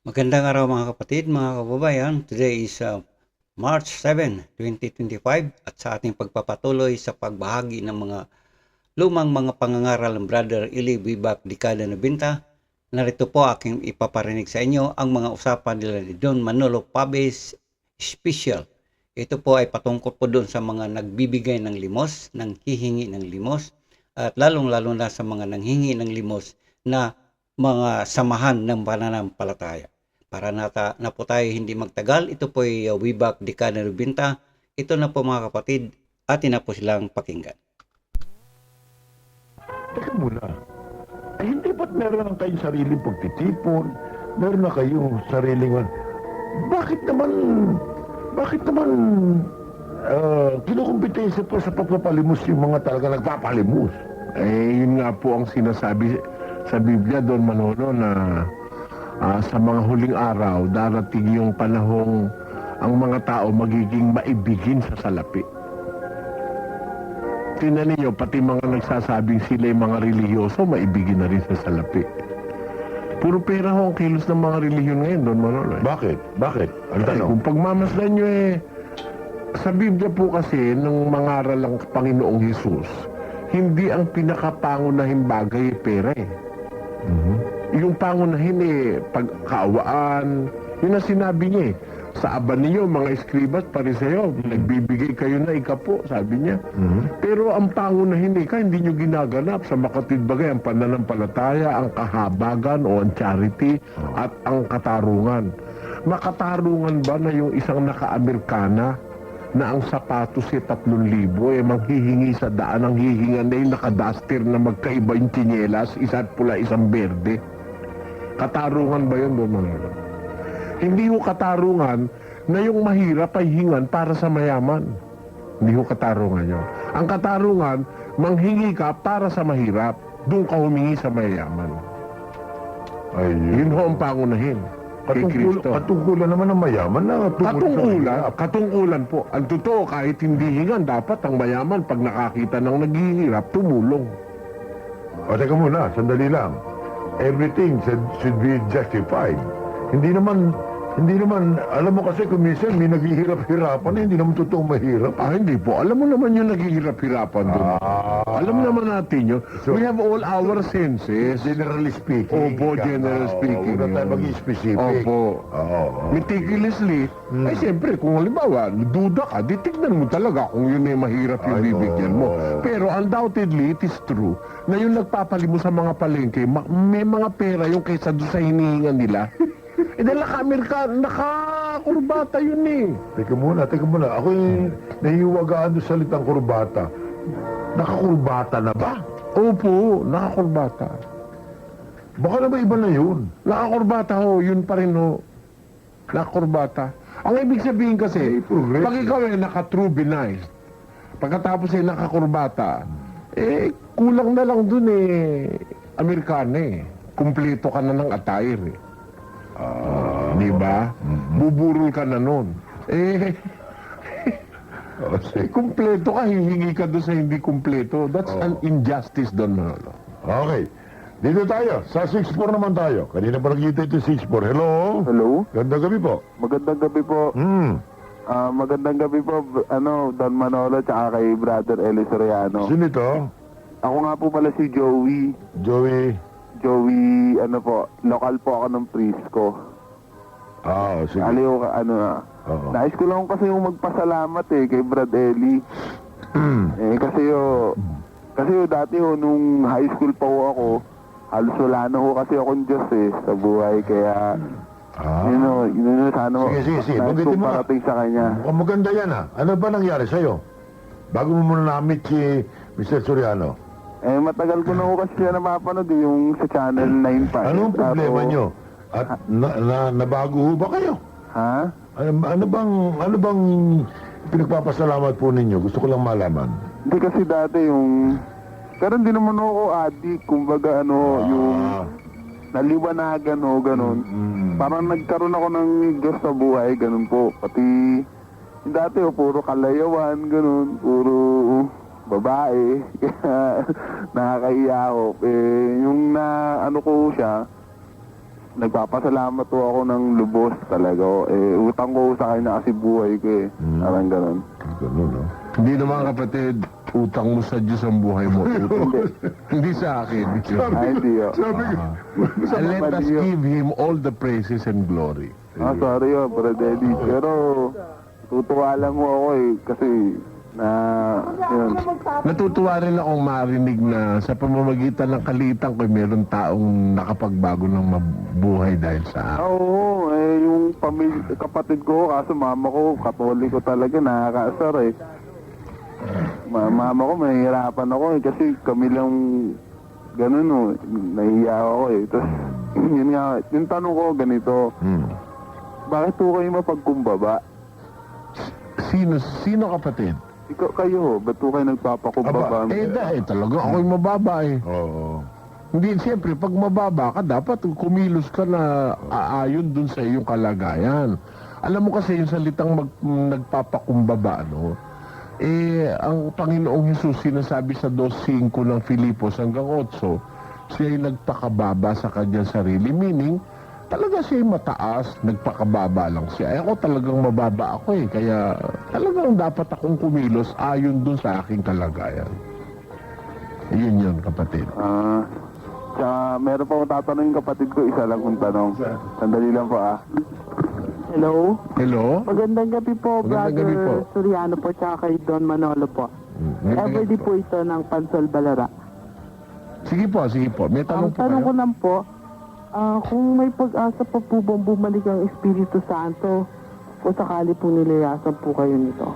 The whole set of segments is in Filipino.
Magandang araw mga kapatid, mga kababayan. Today is March 7, 2025 at sa ating pagpapatuloy sa pagbahagi ng mga lumang mga pangangaral ng Brother Eli Bibak Dekada 90, narito po aking ipaparinig sa inyo ang mga usapan nila ni Don Manolo Pabes Special. Ito po ay patungkol po doon sa mga nagbibigay ng limos, nanghihingi ng limos, at lalong-lalo na sa mga nanghingi ng limos na mga samahan ng pananampalataya. Para na po tayo hindi magtagal, ito po ay way back dekada 90. Ito na po mga kapatid, atin na po silang pakinggan. Teka muna, hindi ba't meron ng kayong sariling pagtitipon? Meron na kayong sariling... Bakit naman kinukumpetensya po sa pagpapalimos yung mga talaga nagpapalimos? Yun nga po ang sinasabi sa Biblia, Don Manolo, na sa mga huling araw, darating yung panahong ang mga tao magiging maibigin sa salapi. Tingnan ninyo, pati mga nagsasabing sila yung mga relihiyoso, maibigin na rin sa salapi. Puro pera ho ang kilos ng mga relihiyon ngayon, Don Manolo. Bakit? Ang tanong? Kung pagmamasdan nyo sa Biblia po kasi, nung mangaral ang Panginoong Hesus, hindi ang pinakapangunahing bagay pera Yung pangunahin pagkaawaan, yun ang sinabi niya Sa aba ninyo, mga eskribas, pariseyo, nagbibigay kayo na ikapo, sabi niya. Pero ang pangunahin hindi nyo ginaganap sa makatwid bagay ang pananampalataya, ang kahabagan o ang charity at ang katarungan. Makatarungan ba na yung isang naka-Amerikana na ang sapatos 3,000 manghihingi sa daan, ang hihingan na yung nakadaster na magkaiba yung tsinelas, isa't pula, isang berde? Katarungan ba yun, Don Manolo? Hindi ho katarungan na yung mahirap ay hingan para sa mayaman. Hindi ho katarungan yun. Ang katarungan, manghingi ka para sa mahirap, doon ka humingi sa mayaman. Yun ho ang pangunahin kay Kristo. Katungkulan naman ng mayaman na Katungkulan po. Ang totoo, kahit hindi hingan, dapat ang mayaman, pag nakakita ng naghihirap, tumulong. Teka muna, sandali lang. Everything should be justified. Hindi naman, alam mo kasi kung minsan may naghihirap-hirapan, hindi naman totoong mahirap. Hindi po. Alam mo naman yung naghihirap-hirapan doon. Alam naman natin yun. So, we have all our senses. Generally speaking. Opo, generally speaking. Huwag na tayo maging specific. Opo. Meticulously. Siyempre, kung halimbawa, duda ka, di tignan mo talaga kung yun ay mahirap yung bibigyan mo. Pero undoubtedly, it is true na yung nagpapalimo sa mga palengke, may mga pera yung kaysa doon sa hinihingan nila. Dahil nakakurbata yun Teka muna. Ako yung nahihiwagaan doon sa salitang kurbata. Nakakurbata na ba? Opo, nakakurbata. Baka na ba iba na yun? Nakakurbata ho, yun pa rin ho. Nakakurbata. Ang ibig sabihin kasi, pag ikaw ay naka-trubinized, pagkatapos ay nakakurbata, kulang na lang dun Amerikano Kumpleto ka na ng attire di ba? Buburol ka na nun. Kumpleto ka, hihingi ka doon sa hindi kumpleto. That's an injustice, Don Manolo. Okay. Dito tayo. Sa 6-4 naman tayo. Kanina pa nakita ito 6-4. Hello? Hello? Gandang gabi po. Magandang gabi po. Magandang gabi po, Don Manolo tsaka kay Brother Eli Soriano. Sino ito? Ako nga po pala si Joey. Joey. Joey, lokal po ako ng Prisco. Sige. Aliw ka, Oo. nais ko lang kasi yung magpasalamat kay Brad Eli. Kasi dati nung high school pa ako, halos wala na kasi akong Diyos sa buhay, kaya sana Sige. nais Banggitin kong mo. parating sa kanya. Mukhang maganda yan Ano ba nangyari sa'yo? Bago mo muna na-meet si Mr. Soriano. Matagal ko na kasi siya napapanood yung sa Channel 9 pa. Anong problema nyo? At nabago ho ba kayo? Ha? Ano bang pinagpapasalamat po ninyo? Gusto ko lang malaman. Hindi kasi dati pero hindi naman ako addict, kumbaga yung naliwanagan ganun. Parang nagkaroon ako ng Diyos sa buhay, ganun po. Pati dati puro kalayawan, ganun, puro babae. Kaya nakakahiya ako. Yung ko siya, nagpapasalamat po ako ng lubos talaga. Utang ko sa kanya kasi buhay ko eh. Parang ganun. Ganun, no? Hindi naman kapatid, utang mo sa Diyos ang buhay mo. Hindi sa akin. Hindi oh. Sabi ko, And let us give Him all the praises and glory. Sorry Brother Eddie. Pero, tutuwa lang mo ako eh. Kasi, yun. Natutuwa rin akong marinig na sa pamamagitan ng kalitan ko, meron taong nakapagbago ng mabuhay dahil sa akin. Oo, yung kapatid ko, kaso mama ko, katoliko talaga, nakakaasar eh. Mama ko, mahihirapan ako eh, kasi kami lang ganun oh, nahihiya ako eh. Tapos, yun nga, yung tanong ko ganito, bakit po kayo mapagkumbaba? Sino kapatid? Ikaw kayo, ba't po kayo nagpapakumbaba? Dahil talaga ako'y mababa eh. Oo. Hindi, siyempre, pag mababa ka, dapat kumilos ka na aayon dun sa iyong kalagayan. Alam mo kasi yung salitang nagpapakumbaba, no? Ang Panginoong Hesus sinasabi sa 2:5 ng Filipos hanggang 8, siya ay nagpakababa sa kanyang sarili. Meaning, talaga siya ay mataas, nagpakababa lang siya. Ako talagang mababa ako eh. Kaya talagang dapat akong kumilos ayon dun sa aking kalagayan. Yun, kapatid. Meron pa akong tatanungin kapatid ko, isa lang kong tanong. Sandali lang po Hello? Hello? Magandang gabi po, Magandang gabi Brother po. Soriano po, tsaka kay Don Manolo po. Everyday po ito ng Pansol Balara. Sige po. May tanong Ang po tanong kayo? ko lang po, kung may pag-asa pa po bang bumalik ang Espiritu Santo o sakali po nilayasan po kayo nito?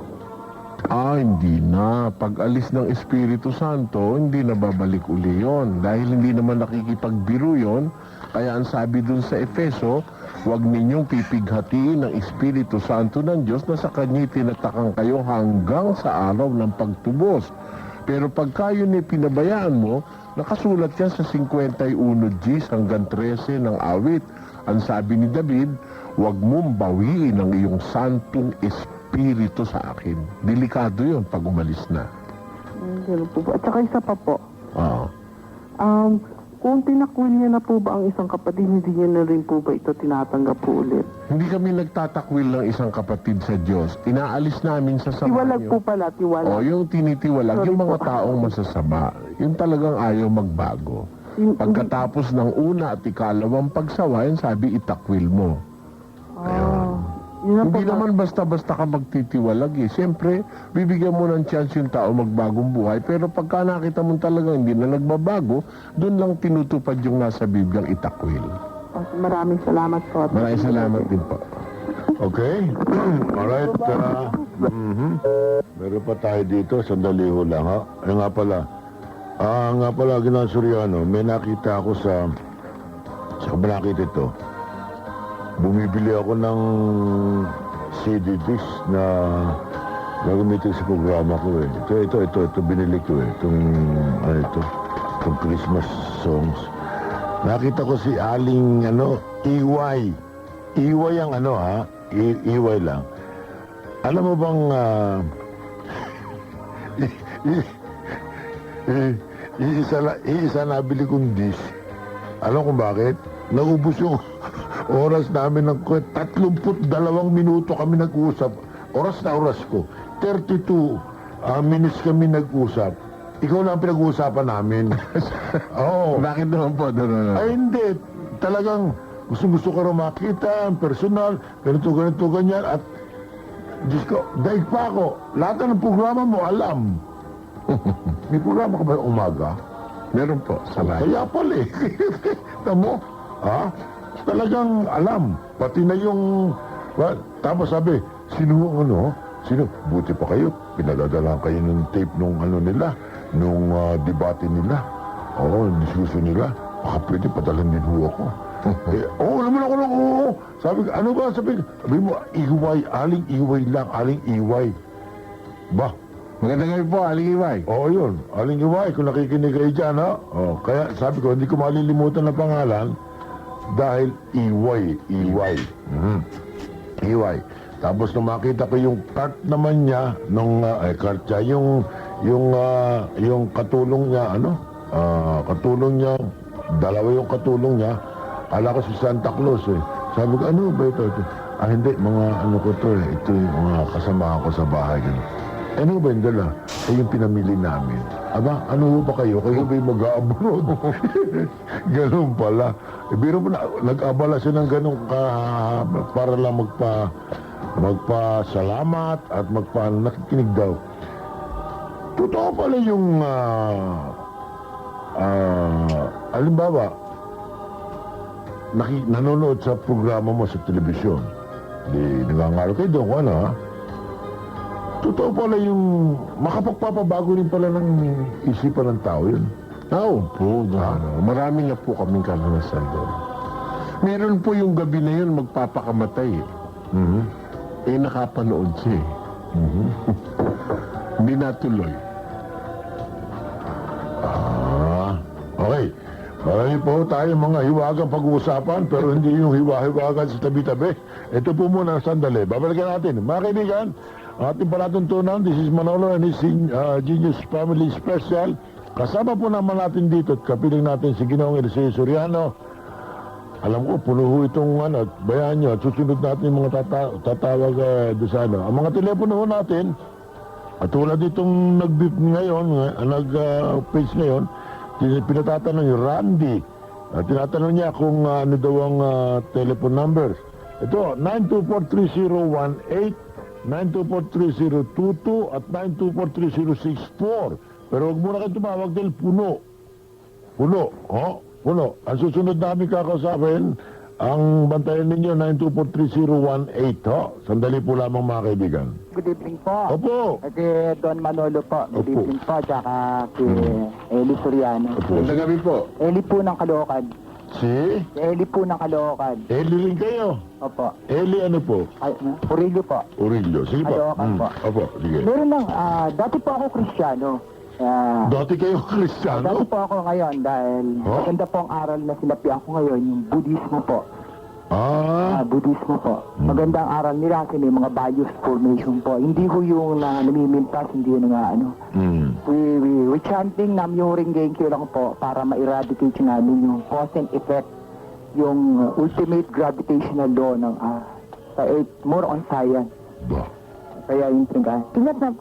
Hindi na. Pag alis ng Espiritu Santo, hindi na babalik uli yun. Dahil hindi naman nakikipagbiro yun. Kaya ang sabi dun sa Efeso, huwag ninyong pipighatiin ng Espiritu Santo ng Diyos na sa kanya'y tinatakang kayo hanggang sa araw ng pagtubos. Pero pagka yun ay pinabayaan mo, nakasulat yan sa 51 hanggang 13 ng awit. Ang sabi ni David, huwag mong bawiin ang iyong santong Espiritu sa akin. Delikado yun pag umalis na. Ganun po ba? At saka isa pa po, Ah. kung tinakwil niya na po ba ang isang kapatid, hindi niya na rin po ba ito tinatanggap po ulit? Hindi kami nagtatakwil ng isang kapatid sa Diyos. Inaalis namin sa sama Tiwalag niyo. po pala, tiwalag. Yung tinitiwalag, Sorry yung mga po. taong masasama, yung talagang ayaw magbago. Pagkatapos ng una at ikalawang pagsawa, yung sabi itakwil mo. Yun na po Hindi ba? naman basta-basta ka magtitiwalag eh. Siyempre, bibigyan mo ng chance yung tao magbagong buhay. Pero pagka nakita mo talagang hindi na nagbabago, doon lang tinutupad yung nasa Bibliang itakwil. Maraming salamat po. Maraming salamat din po. Okay? Alright. Meron pa tayo dito. Sandali ho lang, ha? Nga pala, Ginang Soriano, may nakita ako sa nakita ito. Bumibili ako ng CD disc na gagamitin sa programa ko eh. Ito, binili ko eh. Itong Christmas songs. Nakita ko si Aling, EY. EY ang EY lang. Alam mo bang, isa nabili kong disc. Alam kung bakit? Naubos yung oras namin ng 32 minuto kami nag-usap. Oras ko. 32 minutes kami nag-usap. Ikaw lang ang pinag-uusapan namin. Oo. Bakit naman po? Ay hindi. Talagang gusto ko rin makita, personal, ganito, ganyan. At Diyos ko, daig pa ako. Lahat ng programa mo, alam. May programa ka ba umaga? Meron po, sabay. Kaya pala eh. Tamo, talagang alam. Pati na yung... tapos sabi, sino? Buti pa kayo. Pinadadala kayo ng tape nung nila, nung debate nila. Oo, diskusyon nila. Baka pwede padalan din ho ako. Naman ako lang, oo. Sabi ko, ano ba? Sabi mo, iway, aling iway lang, aling iway. Ba? Magandang gabi po, Aling Iway. Oo, yun. Aling iway, kung nakikinig kayo dyan, ha? Kaya sabi ko, hindi ko malilimutan na pangalan dahil iway. Iway. Tapos nung makita ko yung cart naman niya, cart siya, yung katulong niya, katulong niya, dalawa yung katulong niya, Ala ko si Santa Claus eh. Sabi ko, ano ba ito? Hindi, mga ano ko to eh. Ito yung mga kasama ko sa bahay. Ganun. Ano ba yung dala? Yung pinamili namin. Aba, ano ba kayo? Kayo ba yung mag-a-abroad? Ganun pala. Biro mo na, nag-abala siya ng ganun para lang magpasalamat at nakikinig daw. Totoo pala yung halimbawa, nanonood sa programa mo sa telebisyon. Di nangangaro kayo doon kung ano ha. Totoo pala yung makapagpapabago rin pala ng isipan ng tao yun. Opo, marami na po kaming karanasan doon. Meron po yung gabi na yun magpapakamatay. Mhm. Nakapanood siya eh. Hindi natuloy. Okay. Marami po tayo mga hiwagang pag-uusapan pero hindi yung hiwa-hiwagan sa tabi-tabi. Ito po muna sandali. Babalikan natin. Mga kaibigan, ating palatuntunan, this is Manolo and his Genius Family Special. Kasama po naman natin dito at kapiling natin si Ginoong Eliseo Soriano. Alam ko, puno ho itong bayan nyo at susunod natin yung mga tatawag doon sa ano. Ang mga telepono ho natin, at tulad itong nag-beep ngayon, nag-page ngayon, pinatatanong yung Randy. Tinatanong niya kung ano daw ang telephone numbers. Ito, 9243018, 9243022 at 9243064. Pero huwag muna kayo tumawag dahil puno. Puno, puno. Ang susunod namin kakausapin, ang bantayan ninyo 9243018, Sandali po lamang mga kaibigan. Good evening po. Opo. At Don Manolo po. Good Opo. evening po. Tsaka si Eli Soriano. Opo. Magandang gabi po. Eli po ng Caloocan. Si Eli po ng Caloocan. Eli rin kayo. Opo. Eli ano po? Purillo po. Urillo. Sige po. Caloocan po. Opo, sige. Meron lang, dati po ako Kristiyano. Dati kayo Dati Kristiyano? po ako ngayon dahil Oh? maganda po ang aral na sinapian ko ngayon, yung Buddhismo po. Buddhismo po. Maganda ang aral nila kasi may mga values formation po. Hindi ko yung namimintas, hindi yung we chanting Namyo Renge-kyo lang po para ma-eradicate namin yung cause and effect, yung ultimate gravitational law ng sa Earth, more on science. Ba? Kaya yung tingnan.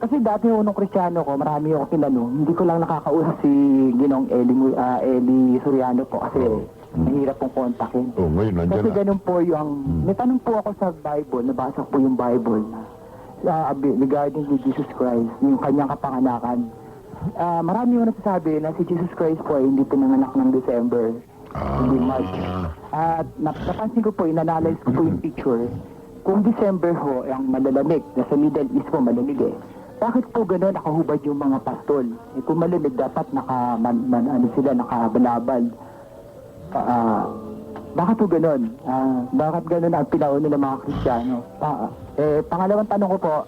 Kasi dati nung Kristiyano ko, marami ako tinanong. Hindi ko lang nakakausap si Ginong Eli Soriano po kasi mahirap pong kontakin. Oh, ngayon nandiyan Kasi na. ganun po yung, may tanong po ako sa Bible, nabasa po yung Bible regarding to Jesus Christ, yung kanyang kapanganakan. Marami yung nagsasabi na si Jesus Christ po ay hindi pinanganak ng December, hindi March. At napansin ko po, inanalyze ko po yung picture. Kung December ho, ang malalamig, nasa Middle East po malamig eh. Bakit po gano'n nakahubad yung mga pastol? Kung malamig, dapat nakabalabal. Bakit po gano'n? Bakit gano'n ang pinauna ng mga Kristiyano? Pangalawang tanong ko po,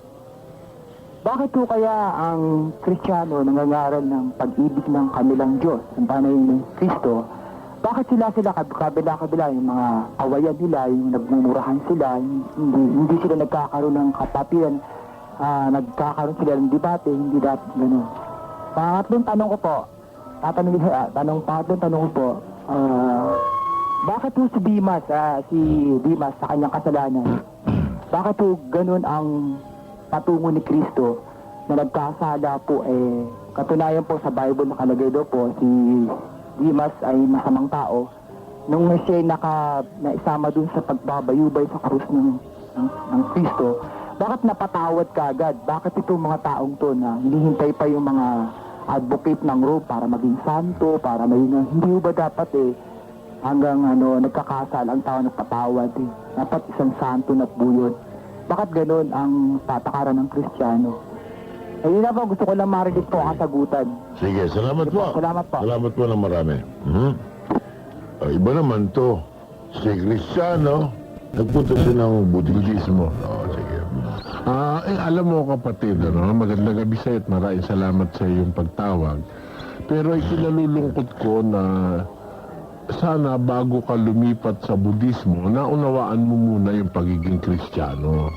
bakit po kaya ang Kristiyano nangangaral ng pag-ibig ng kanilang Diyos, ang panay ng Kristo? Bakit sila kabila-kabila, yung mga awayan nila, yung nagmumurahan sila, hindi sila nagkakaroon ng kapatiran, nagkakaroon sila ng debate, hindi dapat gano'n. Pangatlong tanong ko po, pangatlong tanong ko po, bakit po si Dimas sa kanyang kasalanan, bakit po ganun ang patungo ni Kristo na nagkasala po katunayan po sa Bible nakalagay daw po si Dimas ay masamang tao nung siya naisama dun sa pagbabayubay sa krus ng Kristo. Bakit napatawad ka agad? Bakit itong mga taong to na hinihintay pa yung mga advocate ng Rome para maging santo, para hindi ba dapat hanggang nagkakasal ang tao nagpatawad dapat isang santo na buyon. Bakit ganun ang patakaran ng Kristiyano? Ayun na po, gusto ko lang marinig po ang kasagutan. Sige, salamat po. Salamat po. Salamat po ng marami. Iba naman to. Si Cristiano, nagpunta siya ng Budismo. Sige. Alam mo kapatid, magandang gabi sa'yo at maraming salamat sa iyong pagtawag. Pero ikinalulungkot ko na sana bago ka lumipat sa Budismo, naunawaan mo muna yung pagiging Kristiyano.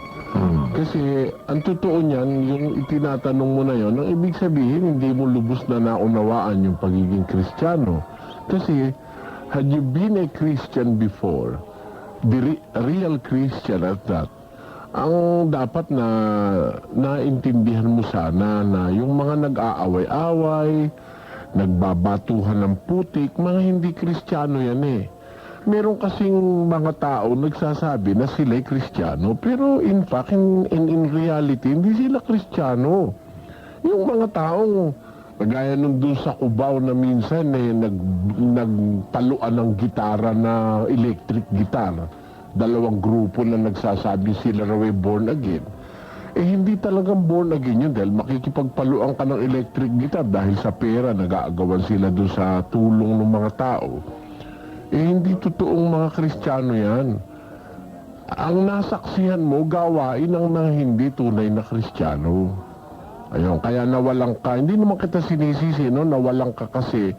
Kasi ang totoo niyan, yung itinatanong mo na yon, ang ibig sabihin hindi mo lubos na naunawaan yung pagiging Kristiyano. Kasi had you been a Christian before, a real Christian at that, ang dapat na naintindihan mo sana na yung mga nag-aaway-away, nagbabatuhan ng putik, mga hindi Kristiyano yan eh. Meron kasing mga tao nagsasabi na sila'y Kristiyano, pero in fact, in reality, hindi sila Kristiyano. Yung mga taong kagaya nung dun sa Cubao na minsan nagpaluan ng gitara na electric guitar. Dalawang grupo na nagsasabi sila raw ay born again. Eh hindi talagang born again yun dahil makikipagpaluan ka ng electric guitar dahil sa pera, nag-aagawan sila dun sa tulong ng mga tao. Eh hindi totoong mga Kristiyano yan. Ang nasaksihan mo, gawain ang hindi tunay na Kristiyano. Ayun, kaya nawalan ka, hindi naman kita sinisisi, no? Nawalan ka kasi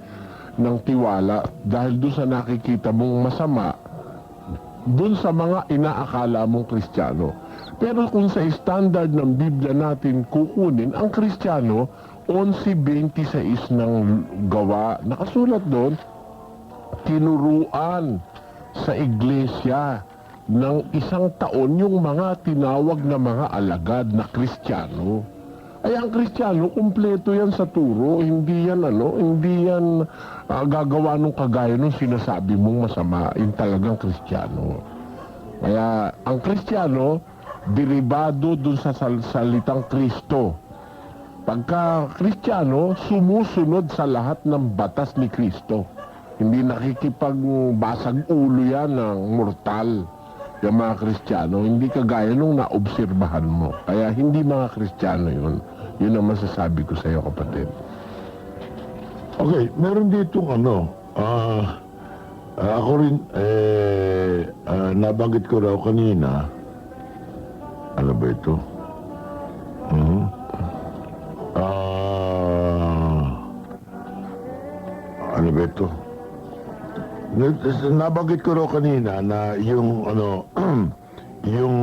ng tiwala dahil doon sa nakikita mong masama, doon sa mga inaakala mong Kristiyano. Pero kung sa standard ng Biblia natin kukunin, ang Kristiyano, 11:26 ng gawa. Nakasulat doon, tinuruan sa iglesia ng 1 taon yung mga tinawag na mga alagad na Kristiyano. Ay ang Kristiyano, kumpleto yan sa turo, hindi yan gagawa nung kagaya nung sinasabi mong masama, yung talagang Kristiyano. Kaya ang Kristiyano, deribado dun sa salitang Kristo. Pagka Kristiyano, sumusunod sa lahat ng batas ni Kristo. Hindi nakikipagbasag ulo yan ng mortal. Yung mga Kristiyano, hindi kagaya nung naobserbahan mo. Kaya hindi mga Kristiyano yun. Yun ang masasabi ko sa iyo, kapatid. Okay, meron ditong ako rin, nabanggit ko raw kanina, ano ba ito? Ano ba ito? Nabanggit ko raw kanina na yung yung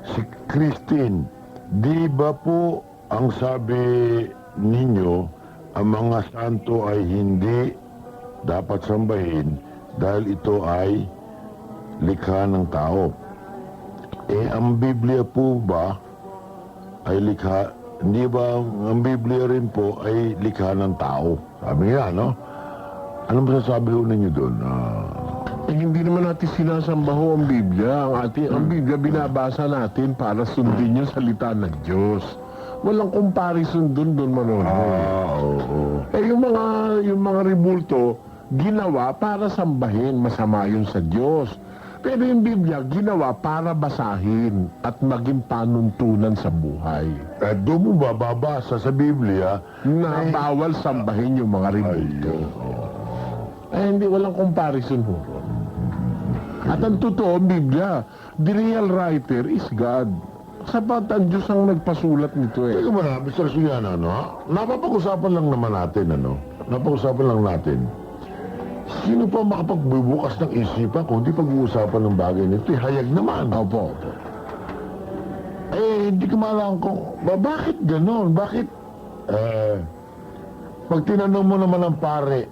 si Christine, di ba po ang sabi ninyo ang mga santo ay hindi dapat sambahin dahil ito ay likha ng tao. Eh ang Biblia po ba ay likha, hindi ba ang Biblia rin po ay likha ng tao? Sabi nga, no? Anong masasabi ho ninyo doon? Eh, hindi naman natin sinasamba ho ang Biblia. Ang Biblia binabasa natin para sundin yung salita ng Diyos. Walang comparison doon Manolo. Oo. Eh, yung mga rebulto, ginawa para sambahin, masama yun sa Diyos. Pero yung Biblia, ginawa para basahin at maging panuntunan sa buhay. Doon mo ba babasa sa Biblia Na bawal sambahin yung mga rebulto. Eh, hindi, walang comparison ho. At ang totoo, Biblia, the real writer is God. Sapat ang Diyos ang nagpasulat nito eh. Teka muna, Mr. Suyano, napapag-usapan lang naman natin, napag-usapan lang natin. Sino pa makapagbubukas ng isipan kung di pag-uusapan ng bagay nito? Hayag naman. Opo. Eh, hindi ko maalam kung, bakit ganon? Bakit, pag tinanong mo naman ng pare,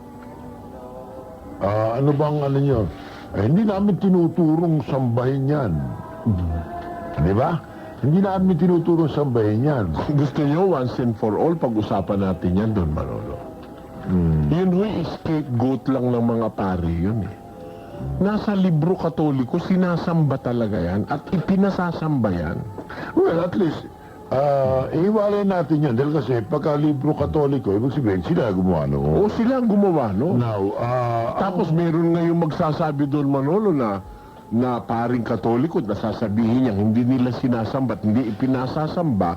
ano bang ano nyo? Hindi namin tinuturong sambahin yan. Di ba? Hindi namin tinuturong sambahin yan. Gusto nyo once and for all pag-usapan natin yan doon, Manolo. Yun ho'y scapegoat lang ng mga pari yun eh. Nasa libro katoliko, sinasamba talaga yan at ipinasasamba yan. Well, at least, ihiwalay natin yan. Dahil kasi pagka libro katoliko, ibig sabihin, sila gumawa no? O sila ang gumawa, no? Now, Tapos meron ngayong magsasabi doon, Manolo, na paring katoliko, nasasabihin niya, hindi nila sinasamba at hindi ipinasasamba.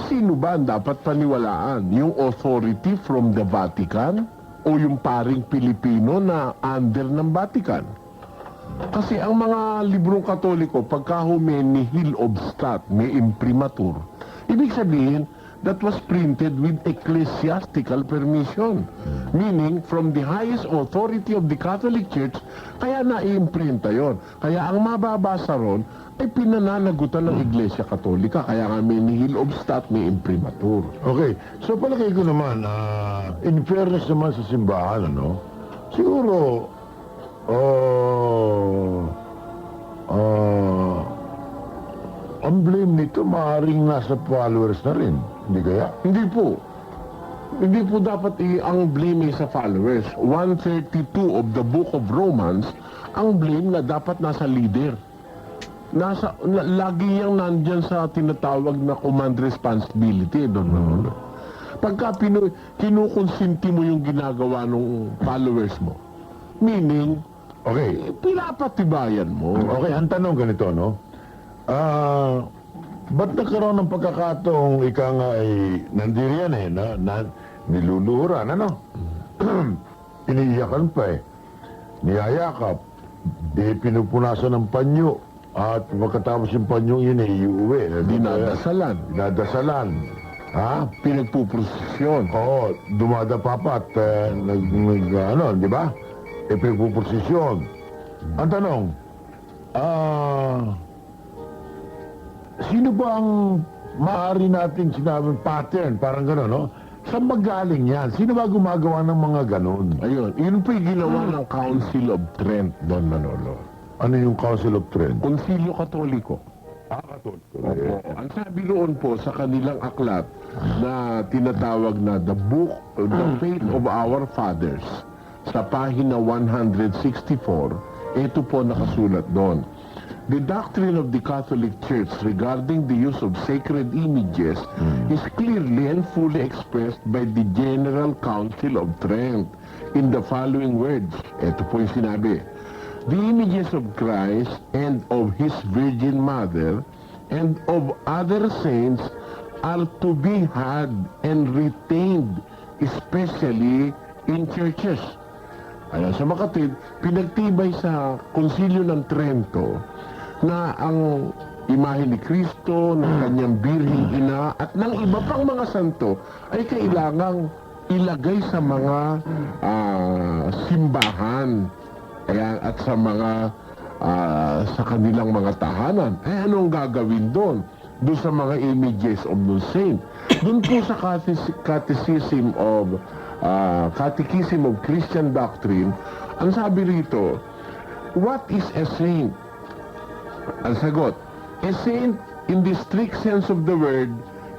Sino ba ang dapat paniwalaan? Yung authority from the Vatican o yung paring Pilipino na under ng Vatican? Kasi ang mga librong katoliko, pagka may nihil obstat, may imprimatur, ibig sabihin, that was printed with ecclesiastical permission. Meaning, from the highest authority of the Catholic Church, kaya na-imprinta yon. Kaya ang mababasa ron ay pinananagutan ng Iglesia Katolika. Kaya nga may nihil obstat, may imprimatur. okay. So, palagay ko naman, in fairness naman sa simbahan, siguro, oh, ang blame nito maaaring nasa followers na rin. Hindi kaya? Hindi po. Hindi po dapat ang blame ay sa followers. 132 of the book of Romans, ang blame na dapat nasa leader. Lagi yang nandyan sa tinatawag na command responsibility, Don Manolo. Pagka kinukonsinti mo yung ginagawa ng followers mo, meaning, Okay. pinapatibayan mo. Okay, ang tanong ganito, no? Ba't nagkaroon ng pagkakataong ika nga ay nandiriyan niluluhuran, ano? Iniiyakan pa niyayakap, pinupunasan ng panyo, at pagkatapos yung panyo yun iuwi. Dinadasalan. Ha? Pinagpuprosesyon. Oo, dumadapa pa at di ba? Pinagpuprosesyon. Ang tanong, sino ba ang maaari nating sinabing pattern, parang gano'n, no? Saan magaling yan? Sino ba gumagawa ng mga gano'n? Ayun, yun po yung ginawa ng Council of Trent, Don Manolo. Ano yung Council of Trent? Konsilyo Katoliko. Katoliko. Opo. Ang sabi roon po sa kanilang aklat na tinatawag na The Faith of Our Fathers, sa pahina 164, ito po nakasulat doon. The doctrine of the Catholic Church regarding the use of sacred images is clearly and fully expressed by the General Council of Trent in the following words. Ito po yung sinabi. The images of Christ and of His Virgin Mother and of other saints are to be had and retained, especially in churches. Ayan, sa makatid, pinagtibay sa Konsilyo ng Trento na ang imahe ni Kristo, ng kanyang birhing ina, at ng iba pang mga santo ay kailangang ilagay sa mga simbahan. Ayan, at sa mga sa kanilang mga tahanan. Anong gagawin doon? Doon sa mga images of the saint. Doon po sa Catechism of Christian Doctrine, ang sabi rito, what is a saint? Ang sagot, a saint in the strict sense of the word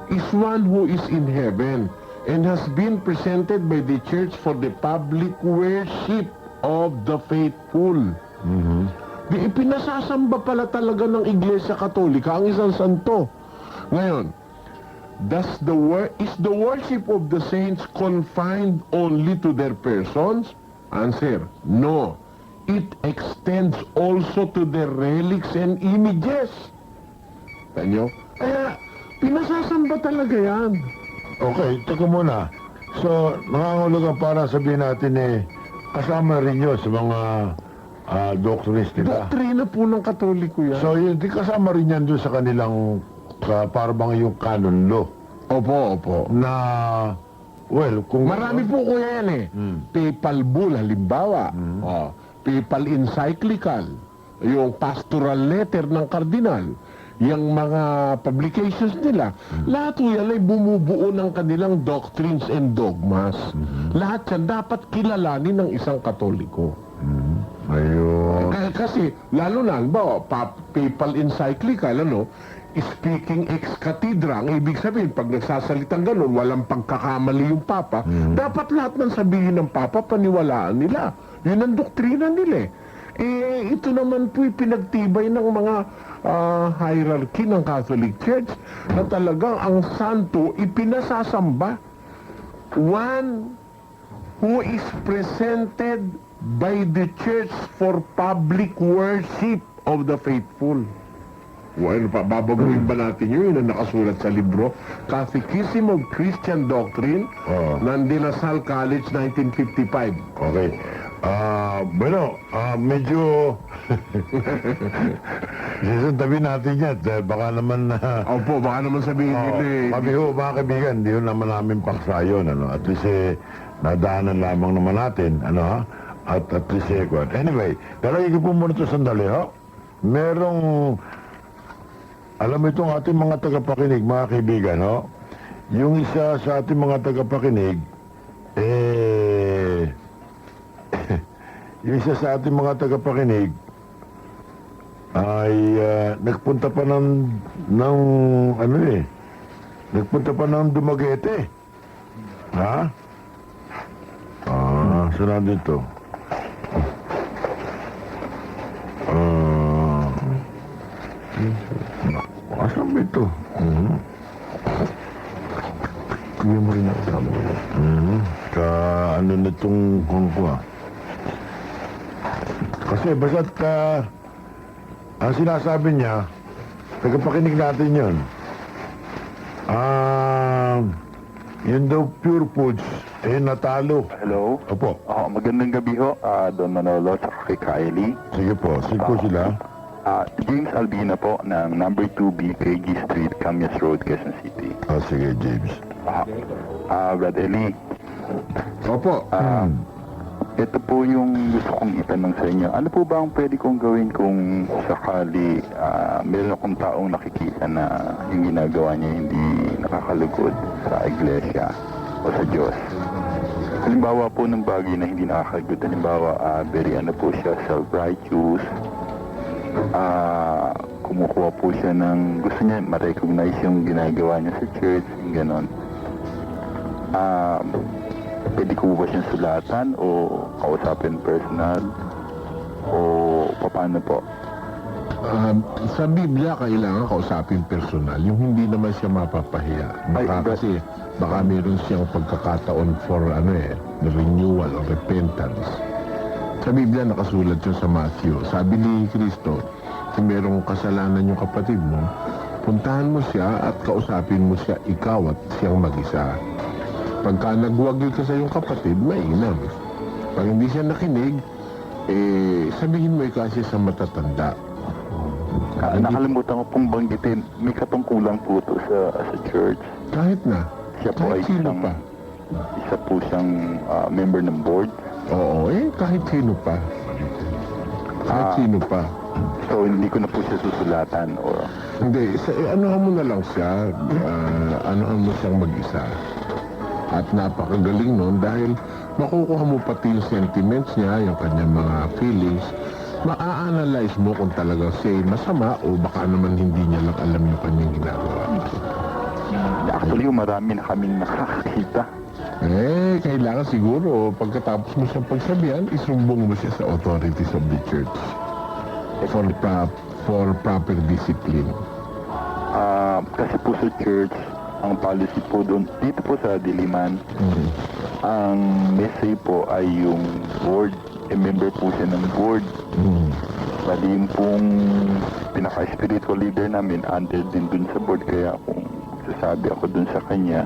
is one who is in heaven and has been presented by the church for the public worship of the faithful. Di ipinasasamba pala talaga ng Iglesia Katolika ang isang santo. Ngayon, is the worship of the saints confined only to their persons? Answer, no. It extends also to their relics and images. Tanyo? Kaya, pinasasamba talaga yan. Okay, teka muna. So, nangangulugan para sabihin natin kasama rin yun sa mga doctrines nila. Doktrina po ng Katoliko yan. So, yun, di kasama rin yan doon sa kanilang parang yung canon law. Opo. Na, well, kung... Marami po kuya yan Papal bull, halimbawa. Papal encyclical. Yung pastoral letter ng kardinal. Yung mga publications nila. Lahat po yan ay bumubuo ng kanilang doctrines and dogmas. Lahat yan dapat kilalanin ng isang Katoliko. Ayun. Kasi, lalo na, papal encyclical, speaking ex cathedra, ang ibig sabihin, pag nagsasalitang ganun, walang pagkakamali yung Papa, dapat lahat ng sabihin ng Papa, paniwalaan nila. Yun ang doktrina nila ito naman po'y pinagtibay ng mga hierarchy ng Catholic Church na talagang ang santo ipinasasamba. One who is presented by the church for public worship of the faithful. Well, babaguhin ba natin yun ang nakasulat sa libro? Catechism of Christian Doctrine ng De La Salle College, 1955. Okay. Medyo... Tabi natin yan. Baka naman... Opo, baka naman sabihin nila Kami mga kaibigan, di yun naman namin paksa yun. At least nadaanan lamang naman natin. At least anyway, talagay ko po muna ito sandali, Merong... Alam mo itong ating mga tagapakinig, mga kaibigan, Yung isa sa ating mga tagapakinig, yung isa sa ating mga tagapakinig ay nagpunta pa ng ano nagpunta pa ng Dumaguete. Ha? Saan dito? Asan ba ito? Kuya mo rin ako sa Ka ano na itong kongkwa. Kasi basta't ang sinasabi niya, tagapakinig natin yun. Yun daw Pure Foods, natalo. Hello? Opo. Magandang gabi ho, Don Manolo at kay Kylie. Sige po, sila. James Albina po ng number 2B KG Street, Camias Road, Quezon City. Sige, James. Brad Eli, Opo. ito po yung gusto kong itanong sa inyo. Ano po ba ang pwede kong gawin kung sakali meron akong taong nakikita na yung ginagawa niya hindi nakakalugod sa iglesia o sa Diyos? Halimbawa po ng bagay na hindi nakakalugod. Halimbawa, very ano po siya, self-righteous. Kumukuha po siya ng gusto niya ma-recognize yung ginagawa niya sa church, yung ganon. Pwede ko ba siyang sulatan o kausapin personal o paano po? Sa Biblia, kailangan kausapin personal. Yung hindi naman siya mapapahiya. Baka meron siyang pagkakataon for renewal or repentance. Sa Biblia, nakasulat yun sa Matthew. Sabi ni Kristo, kung merong kasalanan yung kapatid mo, puntahan mo siya at kausapin mo siya, ikaw at siyang mag-isa. Pagka nagwagil ka sa iyong kapatid, mainam. Pag hindi siya nakinig, sabihin mo ikaw siya sa matatanda. Nakalimutan ko pong banggitin, may katungkulan po ito sa church. Kahit na. Siya po ay Kahit sino pa. isa po siyang member ng board. Oo, kahit sino pa. Kahit sino pa. So hindi ko na po siya susulatan or Hindi, anuhan mo na lang siya. Anuhan mo siyang mag-isa. At napakagaling nun dahil makukuha mo pati yung sentiments niya, yung kanyang mga feelings. Ma-analyze mo kung talaga siya masama o baka naman hindi niya lang alam yung kanyang ginagawa. actually marami na kaming nakakita. Kailangan siguro pagkatapos mo siyang pagsabihan, isumbong mo siya sa authorities of the church for proper discipline. Kasi po sa church, ang policy po doon, dito po sa Diliman, ang message po ay yung board, member po siya ng board. Bali yung pong pinaka-spiritual leader namin, under din dun sa board, kaya kung sasabi ako dun sa kanya.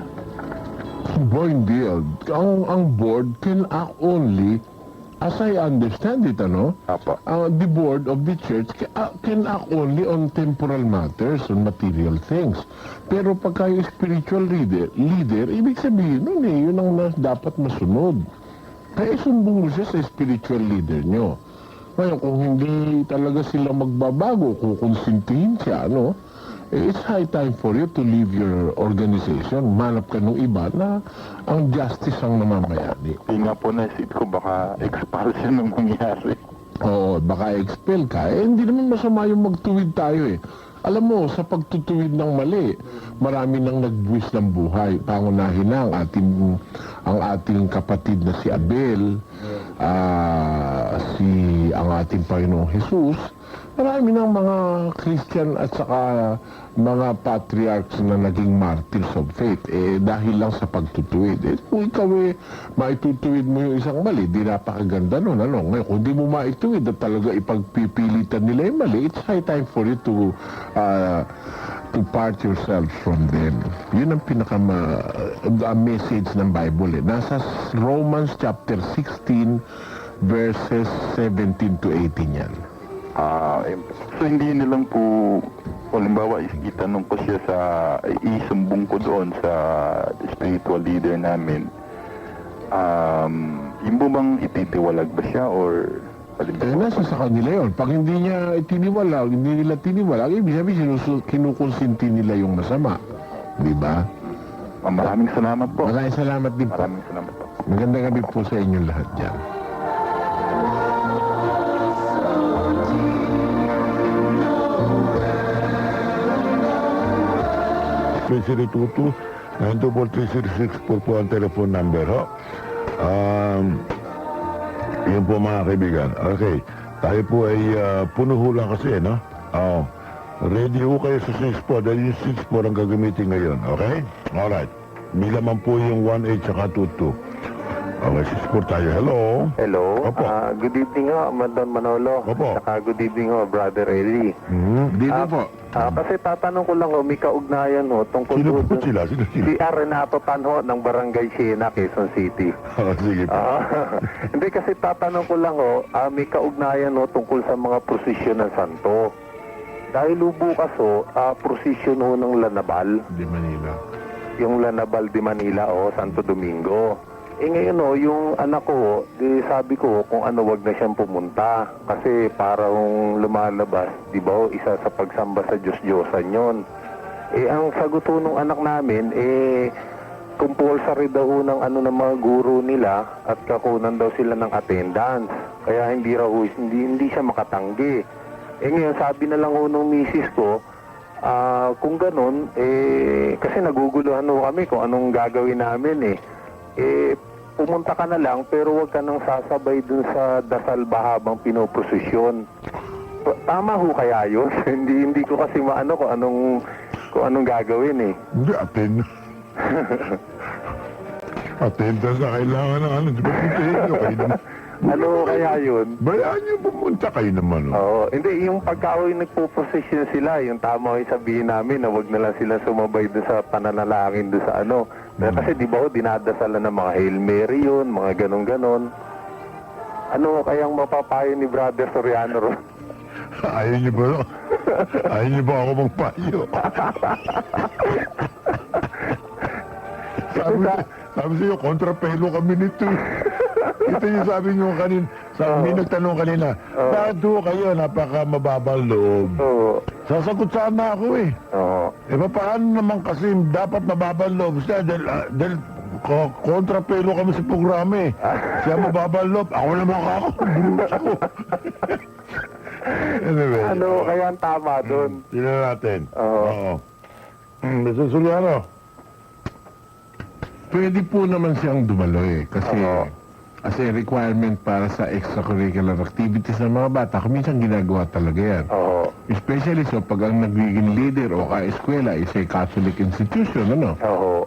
Boy, hindi. Ang board can act only, as I understand it, Apa. the board of the church can act only on temporal matters, on material things. Pero pagka yung spiritual leader, ibig sabihin nun yun ang dapat masunod. Kaya isumbong mo siya sa spiritual leader nyo. Ngayon, kung hindi talaga sila magbabago, kukonsintihin siya, it's high time for you to leave your organization. Manap ka nung iba na ang justice ang namamayani. Hindi nga po naisip ko, baka expulsion ang mangyari. Oo, baka expel ka. Hindi naman masama yung magtuwid tayo . Alam mo, sa pagtutuwid ng mali, marami nang nagbuwis ng buhay. Pangunahin na ang ating kapatid na si Abel, ang ating Panginoong Jesus. Marami ng mga Christian at saka mga patriarchs na naging martyrs of faith. Dahil lang sa pagtutuwid. Kung ikaw maitutuwid mo yung isang mali, di napakaganda nun. Ngayon, kung di mo maituwid at talaga ipagpipilitan nila yung mali, it's high time for you to part yourself from them. Yun ang message ng Bible . Nasa Romans chapter 16 verses 17 to 18 yan. So hindi nilang po, halimbawa itanong ko siya isumbong ko doon sa spiritual leader namin, yung po bang ititiwalag ba siya or nasa sa kanila yun. Pag hindi niya itiniwalag, hindi nila tiniwalag, ibig sabihin kinukonsinti nila yung masama. Di ba? Maraming salamat po. Maraming salamat din po. Maraming salamat po. Magandang gabi po sa inyong lahat dyan. especially Tutu. 924-3664 po ang telephone number, ho. Yun po mga kaibigan. Okay. Tayo po ay puno ho lang kasi, no? Ready ho kayo sa 6-4 dahil yung 6-4 ang gagamitin ngayon. Okay? Alright. May laman po yung 1-8 tsaka 2-2. Okay, 6-4 tayo. Hello? Hello. Opo. Good evening ho, Don Manolo. Opo. Saka good evening ho, Brother Eli. Dito po. Kasi tatanong ko lang ho, may kaugnayan ho, tungkol Sino po dun- sila? Sino Si sila? Renato Tanho ng Barangay Siena, Quezon City. Sige po. Hindi kasi tatanong ko lang ho, may kaugnayan ho tungkol sa mga prosesyon ng santo. Dahil bukas ho, prosesyon ho ng Lanabal, Di Manila. yung Lanabal de Manila o Santo Domingo. Ngayon ho, yung anak ko, di sabi ko kung ano wag na siyang pumunta kasi parang lumalabas, di ba ho, isa sa pagsamba sa Diyos-Diyosan yon. Ang sagot ho nung anak namin, compulsory daw ho ng ano ng mga guro nila at kakunan daw sila ng attendance. Kaya hindi raw ho, hindi siya makatanggi. Ngayon sabi na lang ho nung misis ko, kung ganun, kasi naguguluhan ho kami kung anong gagawin namin pumunta ka na lang pero wag ka nang sasabay dun sa dasal ba habang pinoprosesyon. Tama ho kaya yun? hindi ko kasi maano kung anong gagawin Hindi, attendance na kailangan ng ano. Di ba puntahin nyo kayo naman? Ano kaya yun? Bayaan nyo pumunta kayo naman. Oo, hindi, yung pagkaoy nagpo-position sila, yung tama yung sabihin namin na wag na lang sila sumabay doon sa pananalangin doon sa ano. Pero kasi di ba ho, dinadasalan ng mga Hail Mary yun, mga ganon-ganon. Ano kayang mapapayo ni Brother Soriano ron? Ayaw nyo ba? Ayaw nyo ba ako magpayo? sabi sa'yo, kontrapelo kami nito. Ito yung sabi nyo kanina. May nagtanong kanina, bakit ho kayo napaka mababang loob? Oo. Sasagot sana ako Oo. paano naman kasi dapat mababang loob siya dahil kontrapelo kami sa programa Siya mababang loob, ako naman bruto. Anyway. Ano kaya ang tama doon? Tingnan natin. Oo. Mr. Suliano. Pwede po naman siyang dumalo kasi as a requirement para sa extracurricular activities ng mga bata, minsan ginagawa talaga yan. Oo. Especially so pag ang nagiging leader o ka-eskwela is a Catholic institution, Oo.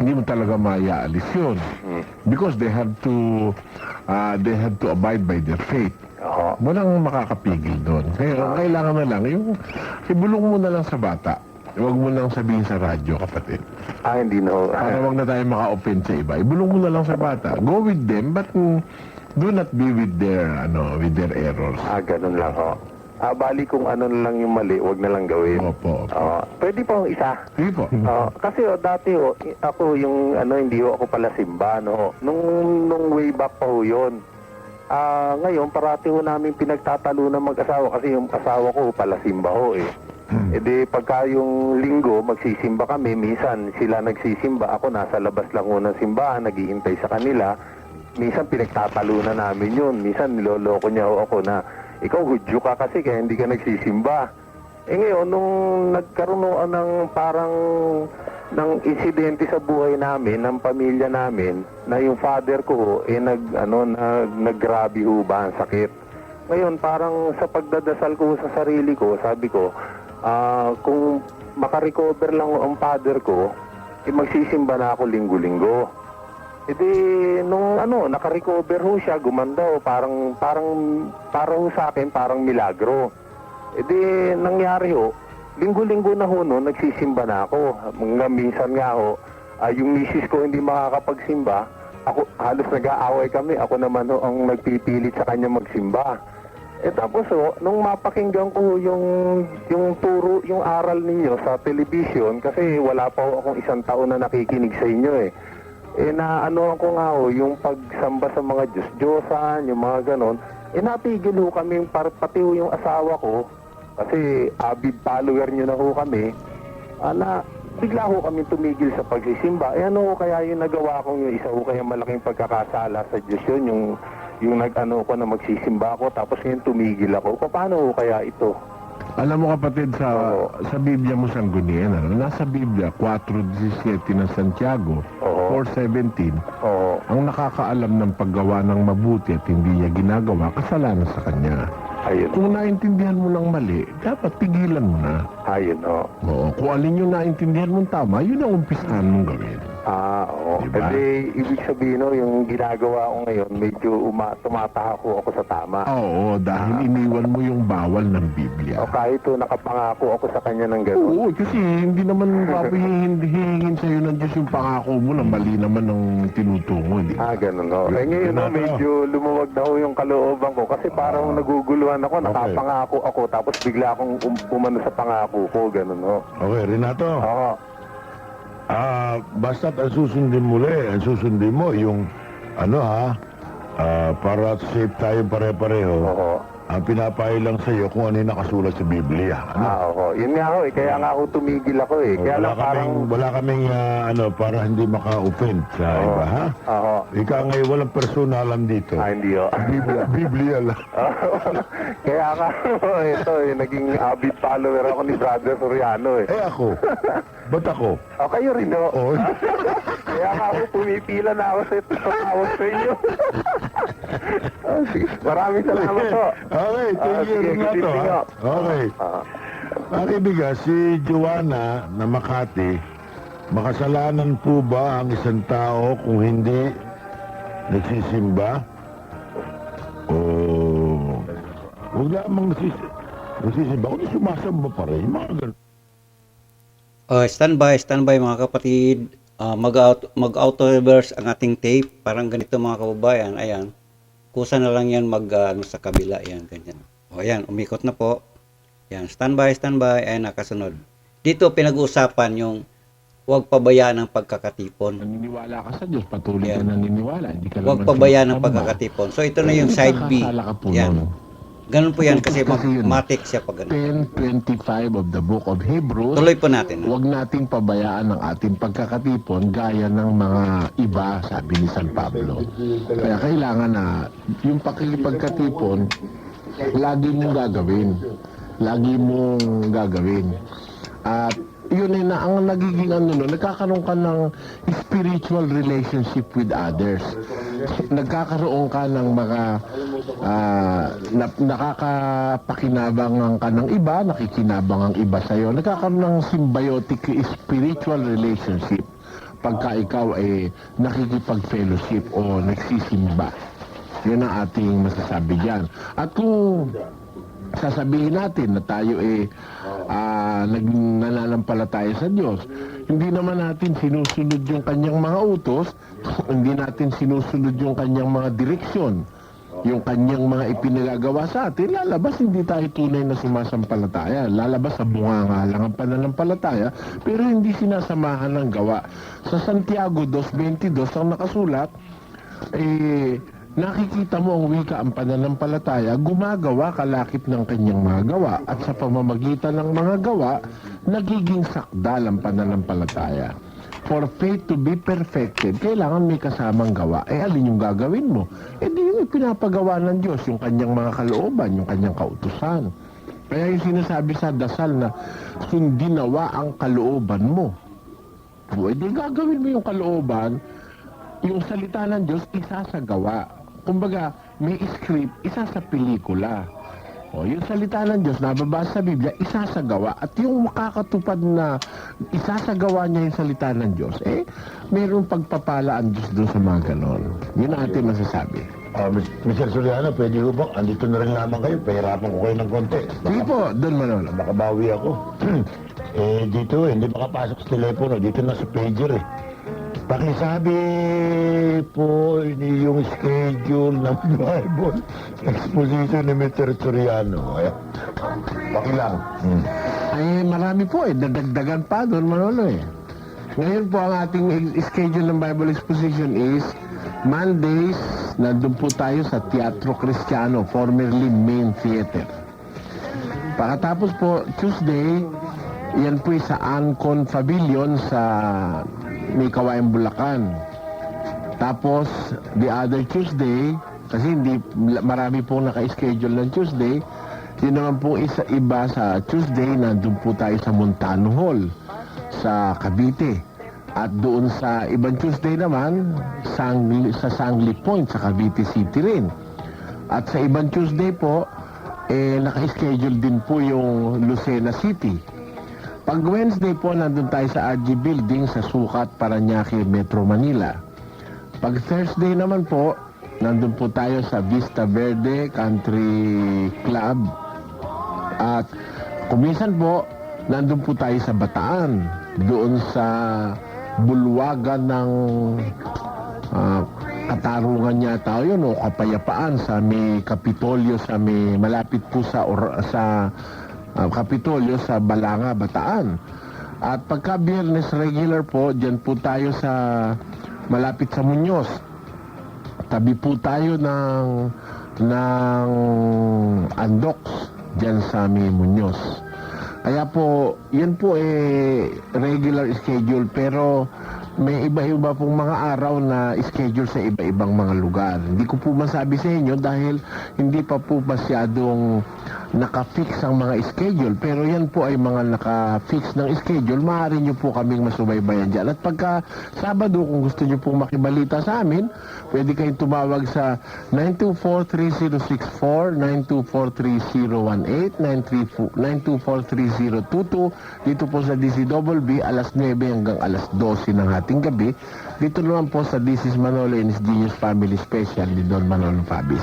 hindi mo talaga maiaalis yun. Because they have to abide by their faith. Oo. Walang makakapigil doon. Kaya kailangan na lang, yung ibulong mo na lang sa bata. Huwag mo lang sabihin sa radyo, kapatid. Hindi na ho. Para wag na tayo maka-offend sa iba. Ibulong mo na lang sa bata. Go with them, but do not be with their errors. Ganun lang ho. Bali kung ano na lang yung mali, wag na lang gawin. Opo. Pwede po isa. Sige po. Kasi dati ako yung hindi ako pala simba nung way back pa ho yun. Ngayon parati ho namin pinagtatalo ng mag-asawa kasi yung asawa ko pala simba ho di pagka yung linggo magsisimba kami, minsan sila nagsisimba, ako nasa labas lang ho ng simbahan, naghihintay sa kanila. Minsan pinagtatalo na namin yun, minsan niloloko niya ho ako na ikaw hudyo ka kasi kaya hindi ka nagsisimba. Ngayon nung nagkaroon ng parang ng insidente sa buhay namin, ng pamilya namin, na yung father ko naggrabe ho ba ang sakit. Ngayon parang sa pagdadasal ko sa sarili ko, sabi ko kung makarecover lang ang father ko, magsisimba na ako linggo-linggo. Nung nakarecover ho siya, gumanda ho, parang ho sa akin, parang milagro. Nangyari ho, linggo-linggo na ho nagsisimba na ako. Minsan nga ho, yung misis ko hindi makakapagsimba, ako halos nag-aaway kami, ako naman ho ang nagpipilit sa kanya magsimba. Tapos nung mapakinggan ko yung turo, yung aral ninyo sa television, kasi wala pa akong 1 taon na nakikinig sa inyo naano ko nga yung pagsamba sa mga Diyos-Diyosan, yung mga ganon, natigil ho kami, pati ho yung asawa ko, kasi avid follower nyo na ho kami, na bigla ho kami tumigil sa pagsisimba. Ano ho kaya yung nagawa kong yung isa ho kaya malaking pagkakasala sa Diyos yun, yung nag-ano ko na magsisimba ako tapos ngayon tumigil ako. Paano ho kaya ito? Alam mo kapatid, sa Biblia mo sanggunian, nasa Biblia, 4:17 ng Santiago, Oo. 4:17, Oo. ang nakakaalam ng paggawa ng mabuti at hindi niya ginagawa, kasalanan sa kanya. Ayun. Kung naintindihan mo ng mali, dapat pigilan mo na. Ayun, oo. Oo, kung alin yung naintindihan mong tama, yun ang umpisahan mong gawin. Oo. Diba? Kasi ibig sabihin, no, yung ginagawa ko ngayon, medyo tumatahako ako sa tama. Oo, dahil iniwan mo yung bawal ng Biblia. O kahit nakapangako ako sa kanya ng gano'n. Oo, kasi hindi naman papahihingin sa'yo ng Diyos yung pangako mo na mali naman ang tinutungo. Di ba? Ganun, no. Eh ngayon, no, medyo lumuwag na ho yung kalooban ko kasi parang naguguluhan ako, nakapangako ako, tapos bigla akong umano sa pangako ko, ganun, no. Okay, Renato. Oo. Basta't ang susundin mo yung para safe tayo pare-pareho. Oo. Ang pinapayo lang sa'yo kung ano yung nakasulat sa Biblia. Oo. Yun nga ho, kaya nga ako tumigil ako eh. Kaya lang parang... Wala kaming para hindi maka-offend sa iba, ha? Oo. Ika ngayon walang personalan dito. Hindi ho. Biblia lang. Kaya nga ho, ito naging avid follower ako ni Brother Soriano eh. Ako. Ba't ako? Kayo rin ho. Oo. Kaya nga ako, pumipila na ako sa tawag sa inyo. Sige, maraming salamat ho. Okay, thank you, sige, Renato. good evening, Ha? ho. Okay. Kaibigan, si Joanna na Makati, makasalanan po ba ang isang tao kung hindi nagsisimba? O huwag lamang nagsisimba, kundi sumasamba pa rin. Mga ganun. Standby mga kapatid. Mag-auto reverse ang ating tape. Parang ganito mga kababayan. Ayan. Kusa na lang yan sa kabila. Ayan, ganyan. O ayan, umikot na po. Ayan, standby. Ayan, nakasunod. Dito pinag-uusapan yung huwag pabayaan ang pagkakatipon. Naniniwala ka sa Diyos, patuloy Yan. ka naniniwala. Hindi ka Huwag naman pabayaan ang sumasamba. pagkakatipon. So ito na yung side B. Nakakasala ka po Yan. nun. Ganun po yan kasi Kasi yun. matik siya pag ganun. 10:25 of the book of Hebrews. Tuloy po natin. Huwag nating pabayaan ang ating pagkakatipon gaya ng mga iba, sabi ni San Pablo. Kaya kailangan na yung pakikipagkatipon, lagi mong gagawin. Lagi mong gagawin. At yun ay na ang nagiging nagkakaroon ka ng spiritual relationship with others. Nagkakaroon ka ng mga nakakapakinabang ka ng iba, nakikinabang ang iba sa'yo. Nagkakaroon ng symbiotic spiritual relationship pagka ikaw ay nakikipag-fellowship o nagsisimba. Yun ang ating masasabi dyan. At kung sasabihin natin na tayo nananampalataya sa Diyos, hindi naman natin sinusunod yung kanyang mga utos, hindi natin sinusunod yung kanyang mga direksyon, yung kanyang mga ipinagagawa sa atin, lalabas hindi tayo tunay na sumasampalataya. Lalabas sa bunganga lang ang pananampalataya, pero hindi sinasamahan ng gawa. Sa Santiago 2:22 ang nakasulat, nakikita mo ang wika ang pananampalataya, gumagawa kalakip ng kanyang mga gawa, at sa pamamagitan ng mga gawa, nagiging sakdal ang pananampalataya. For faith to be perfected, kailangan may kasamang gawa. Alin yung gagawin mo? Di yung ipinapagawa ng Diyos, yung kanyang mga kalooban, yung kanyang kautusan. Kaya yung sinasabi sa dasal na sundin nawa ang kalooban mo. Di gagawin mo yung kalooban, yung salita ng Diyos, isa sa gawa. Kumbaga, may script, isa sa pelikula. Yung salita ng Diyos, nababasa sa Biblia, isa sa gawa. At yung makakatupad na isa sa gawa niya yung salita ng Diyos, mayroong pagpapala ang Diyos doon sa mga ganon. Yun ang ating masasabi. Mr. Soriano, pwede ko ba? Andito na rin lamang kayo. Pahirapan ko kayo ng konti. Sige po, doon Manolo. Makabawi ako. Dito hindi makapasok sa telepono. Dito na sa pager Pakisabi po yung schedule ng Bible exposition ni Mr. Soriano. Pakilang. Marami po dadagdagan pa doon Manolo Ngayon po ang ating schedule ng Bible exposition is Mondays, nandun po tayo sa Teatro Cristiano, formerly Main Theater. Pagkatapos po, Tuesday, yan po sa Ancon Pavilion sa may Kawayan, Bulacan. Tapos, the other Tuesday, kasi hindi marami pong naka-schedule ng Tuesday, Yun naman po iba sa Tuesday, nandun po tayo sa Montano Hall sa Cavite. At doon sa ibang Tuesday naman, sa Sangli Point sa Cavite City rin. At sa ibang Tuesday po, naka-schedule din po yung Lucena City. Pag Wednesday po, nandun tayo sa RG Building sa Sukat, Parañaque, Metro Manila. Pag Thursday naman po, nandun po tayo sa Vista Verde Country Club. At kuminsan po, nandun po tayo sa Bataan, doon sa bulwagan ng katarungan yata yun o kapayapaan sa may Kapitolyo, sa may malapit po sa Kapitolyo sa Balanga, Bataan. At pagka Biyernes regular po, dyan po tayo sa malapit sa Muñoz. Tabi po tayo ng Andox dyan sa may Muñoz. Kaya po, yan po regular schedule, pero may iba-iba pong mga araw na schedule sa iba-ibang mga lugar. Hindi ko po masabi sa inyo dahil hindi pa po masyadong naka-fix ang mga schedule. Pero yan po ay mga naka-fix ng schedule. Maaari nyo po kaming masubaybayan dyan. At pagka Sabado, kung gusto nyo pong makibalita sa amin, pwede kayong tumawag sa 924-3064, 924-3018, 924-3022. Dito po sa DCWB, alas 9 hanggang alas 12 ng ating gabi. Dito naman po sa This is Manolo and his Genius Family Special ni Don Manolo Fabis.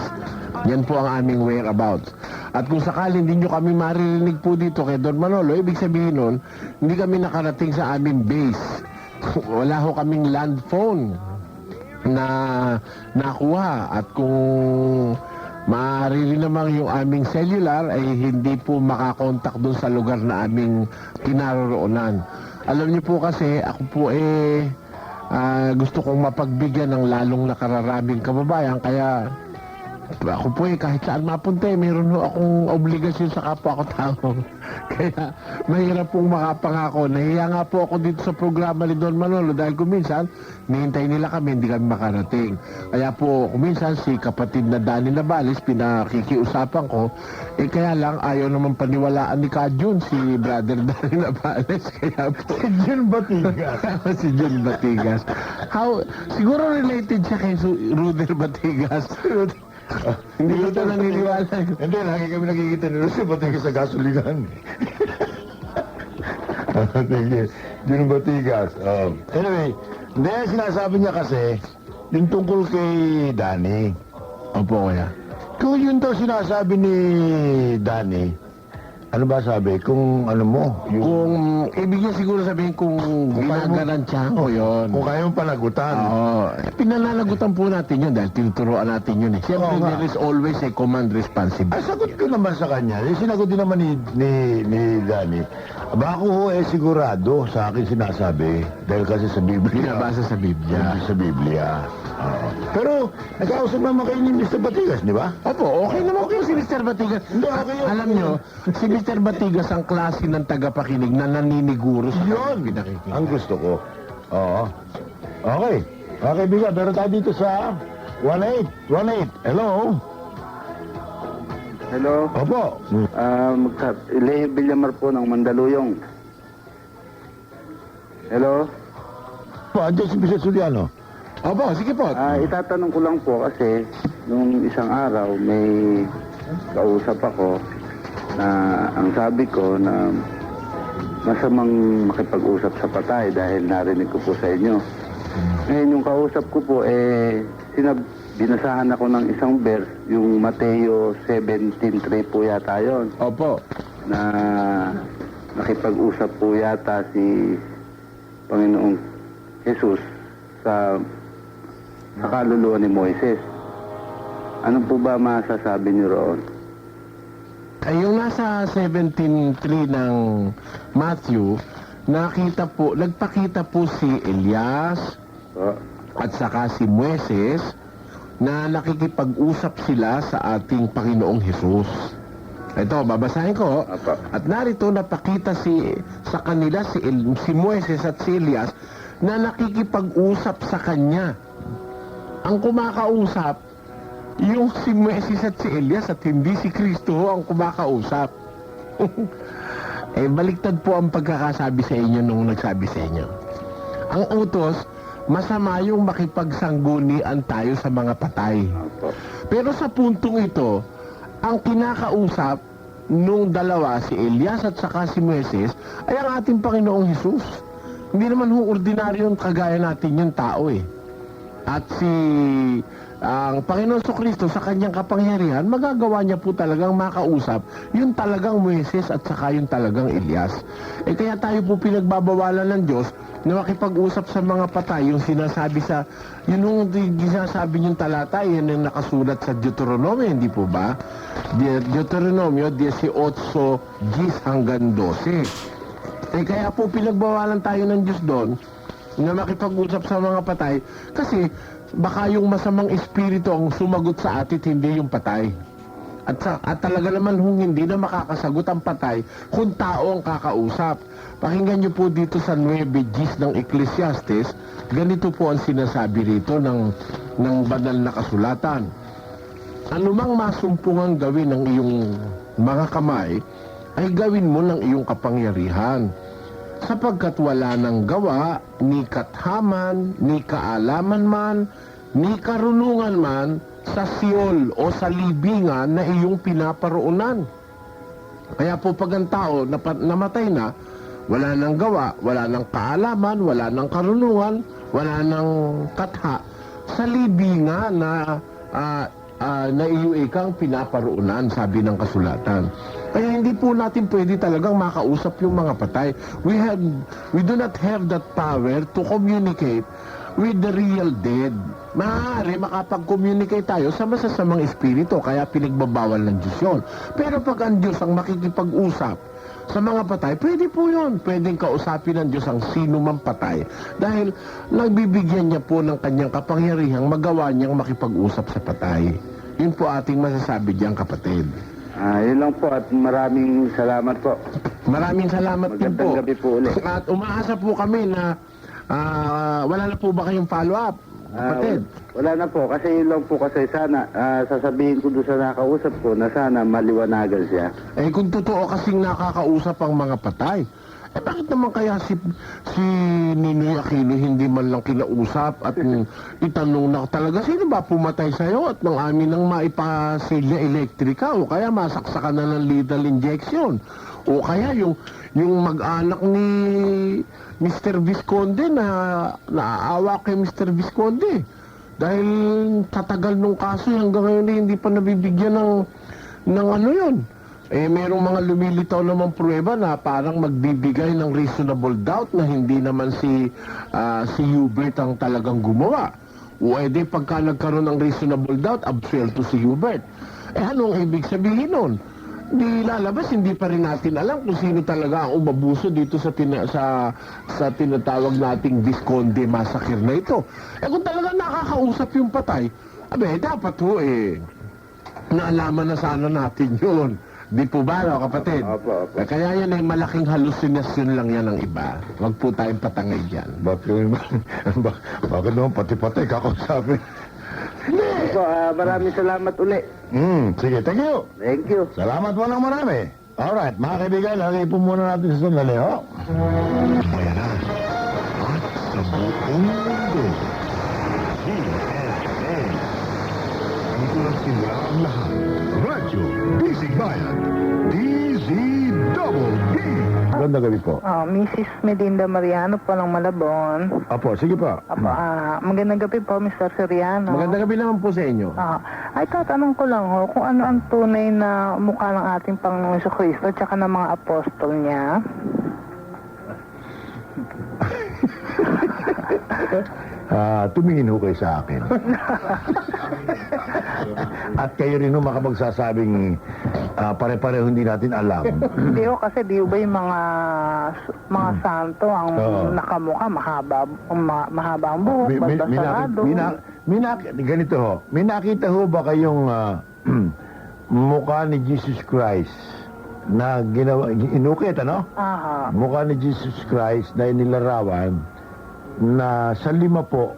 Yan po ang aming whereabouts. At kung sakali hindi nyo kami maririnig po dito kay Don Manolo, ibig sabihin nun, hindi kami nakarating sa aming base. Wala ho kaming land phone na nakuha. At kung maaari rin naman yung aming cellular ay hindi po makakontak doon sa lugar na aming kinaroroonan. Alam niyo po kasi, ako po gusto kong mapagbigyan ng lalong nakararaming kababayan, kaya ako po kahit saan mapunta mayroon ho akong obligasyon sa kapwa ko tao. Kaya mahirap pong makapangako. Nahiya nga po ako dito sa programa ni Don Manolo dahil kuminsan nihintay nila kami, hindi kami makarating. Kaya po kuminsan si kapatid na Danny Navales pinakikiusapan ko, kaya lang ayaw naman paniwalaan ni Kajun si brother Danny Navales. Kaya po Si Jun Batigas. si Jun Batigas. Siguro related siya kay Ruder Batigas. Hindi ko ito naniniwala. Hindi, lagi kami nakikita ni Jose Batigas sa gasolinahan. Sige, Jun Batigas. Anyway, hindi, sinasabi niya kasi, yung tungkol kay Danny. Opo, kuya. Kung yun daw sinasabi ni Danny, ano ba sabi? Kung ano mo, yung... Kung ibig niya siguro sabihin kung ginagaransyahan ko yun. Kung kaya mong panagutan. Oo. Pinananagutan po natin yun dahil tinuturoan natin yun eh. Siyempre, Oo nga. there is always a command responsibility. Ay, sagot ko naman sa kanya. Sinagot din naman ni Danny. Aba, ako sigurado sa akin sinasabi. Dahil kasi sa Biblia. Binabasa sa Biblia. Sa Biblia. Oo. Pero, nagkausap naman kayo ni Mr. Batigas, di ba? Opo, okay naman po si Mr. Batigas. Hindi, okay yun. Alam nyo, si Mr. Batigas ang klase ng tagapakinig na naniniguro sa Yun! pinakikita. Ang gusto ko. Oo. Okay. Okay, biga. Pero tayo dito sa 18. Hello? Hello? Opo. Leo Villamar po ng Mandaluyong. Hello? Po, andyan si Mr. Suliano. Opo, sige po. Itatanong ko lang po kasi nung isang araw may kausap ako na ang sabi ko na masamang makipag-usap sa patay dahil narinig ko po sa inyo. Ngayon yung kausap ko po binasahan ako ng isang verse, yung Mateo 17:3 po yata yun, Opo. na nakipag-usap po yata si Panginoong Jesus sa kaluluwa ni Moises. Ano po ba masasabi niyo roon? Ay, yung nasa 17:3 ng Matthew, nagpakita po si Elias at saka si Moises na nakikipag-usap sila sa ating Panginoong Jesus. Ito, babasahin ko. Apa. At narito napakita sa kanila si Moises at si Elias na nakikipag-usap sa kanya. Ang kumakausap yung si Moises at si Elias at hindi si Kristo ang kumakausap. Baliktad po ang pagkakasabi sa inyo nung nagsabi sa inyo. Ang utos, masama yung makipagsanggunian tayo sa mga patay. Pero sa puntong ito, ang kinakausap nung dalawa, si Elias at saka si Moises, ay ang ating Panginoong Hesus. Hindi naman ordinaryong kagaya natin yung tao eh. At ang Panginoon Kristo sa kanyang kapangyarihan, magagawa niya po talagang makausap yung talagang Moises at saka yung talagang Elias. Kaya tayo po pinagbabawalan ng Diyos na makipag-usap sa mga patay, yung sinasabi yung sinasabi niyong talata, yan yung nakasulat sa Deuteronomio, hindi po ba? Deuteronomio 18:10 hanggang 12. Kaya po pinagbawalan tayo ng Diyos doon na makipag-usap sa mga patay kasi baka yung masamang espiritu ang sumagot sa atin, hindi yung patay. At talaga naman hindi na makakasagot ang patay kung tao ang kakausap. Pakinggan niyo po dito sa 9:10 ng Ecclesiastes, ganito po ang sinasabi rito ng banal na kasulatan. Anumang masumpungang gawin ng iyong mga kamay, ay gawin mo ng iyong kapangyarihan. Sapagkat wala nang gawa, ni kathaman, ni kaalaman man, ni karunungan man, sa Siol o sa libingan na iyong pinaparoonan. Kaya po pag ang tao namatay na, wala nang gawa, wala nang kaalaman, wala nang karunungan, wala nang katha, sa libingan na iyo ikang pinaparoonan, sabi ng kasulatan. Kaya hindi po natin pwede talagang makausap yung mga patay. We do not have that power to communicate with the real dead. Maaari makapag-communicate tayo sa masasamang espiritu, kaya pinagbabawal ng Diyos yun. Pero pag ang Diyos ang makikipag-usap sa mga patay, pwede po yun. Pwedeng kausapin ng Diyos ang sino mang patay. Dahil nagbibigyan niya po ng kanyang kapangyarihang magawa niyang makipag-usap sa patay. Yun po ating masasabi diyan, kapatid. Yun lang po at maraming salamat po. Maraming salamat din po. Magandang gabi po ulit. At umaasa po kami na wala na po ba kayong follow-up, kapatid? Wala na po kasi yun lang po kasi sana sasabihin ko doon sa nakausap ko na sana maliwanagan siya. Kung totoo kasing nakakausap ang mga patay, bakit naman kaya si Ninoy Aquino hindi man lang kinausap at itanong na talaga sino ba pumatay sa'yo at nang amin nang maipasilya elektrika o kaya masaksakan na ng lethal injection o kaya yung mag-anak ni Mr. Visconde na naaawa kay Mr. Visconde dahil tatagal nung kaso hanggang ngayon hindi pa nabibigyan ng ano yun. Merong mga lumilitaw namang pruweba na parang magbibigay ng reasonable doubt na hindi naman si Hubert ang talagang gumawa. O pagka nagkaroon ng reasonable doubt, absuelto si Hubert. Anong ibig sabihin nun? Di lalabas, hindi pa rin natin alam kung sino talaga ang umabuso dito sa tinatawag nating Visconde massacre na ito. Kung talaga nakakausap yung patay, dapat naalaman na sana natin yun. Di po ba, kapatid? Opo. Kaya yan ay malaking halusinasyon lang yan ng iba. Huwag po tayong patangay dyan. Bakit naman pati-pati kakausapin? Po, maraming salamat uli. Sige, thank you. Thank you. Salamat po ng marami. Alright, mga kaibigan, lagay po muna natin sa sandali, ho? Bayanan at sa buong mundo. CNN. Dito lang sila ang lahat. Radyo Bisig Bayan. DZDD. Ganda gabi po. Mrs. Medinda Mariano po ng Malabon. Apo, sige po. Magandang gabi po, Mr. Soriano. Magandang gabi naman po sa inyo. Ay, tatanong ko lang kung ano ang tunay na mukha ng ating Panginoon Kristo at saka ng mga apostol niya. Tumingin ho kayo sa akin. At kayo rin ho makapagsasabing pare-pareho hindi natin alam. Hindi ho, kasi di ba yung mga santo ang nakamukha, mahaba ang buhok, balbasarado. Ganito ho, may nakita ho ba kayong mukha ni Jesus Christ na inukit, ano? Aha. Mukha ni Jesus Christ na inilarawan na sa 5 po,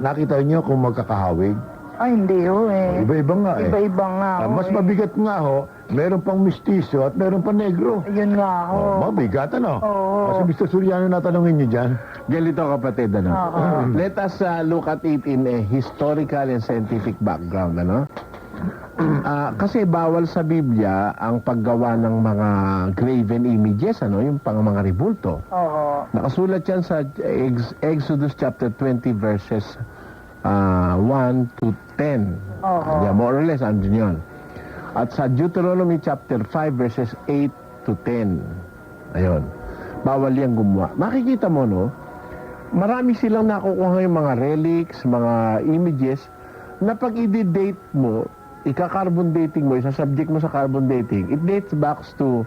nakita niyo kung magkakahawig? Ay, hindi ho eh. Iba-iba nga eh. Iba-iba nga ho. Mas eh. mabigat nga ho, meron pang mistiso at meron pang negro. Yun nga ho. Mabigat ano? Oo. Kasi Mr. Soriano natanungin niyo dyan. Ganito kapatid, ano? Oo. Let us look at it in a historical and scientific background, ano? Kasi bawal sa Biblia ang paggawa ng mga graven images, ano? Yung pang mga rebulto. Oo. Nakasulat yan sa Exodus chapter 20 verses 1 to 10. Oo. Yeah, more or less, andun yun. At sa Deuteronomy chapter 5 verses 8 to 10. Ayun. Bawal yan gumawa. Makikita mo, no? Marami silang nakukuha yung mga relics, mga images, na pag i-date mo, ika-carbon dating mo, isa-subject mo sa carbon dating, it dates back to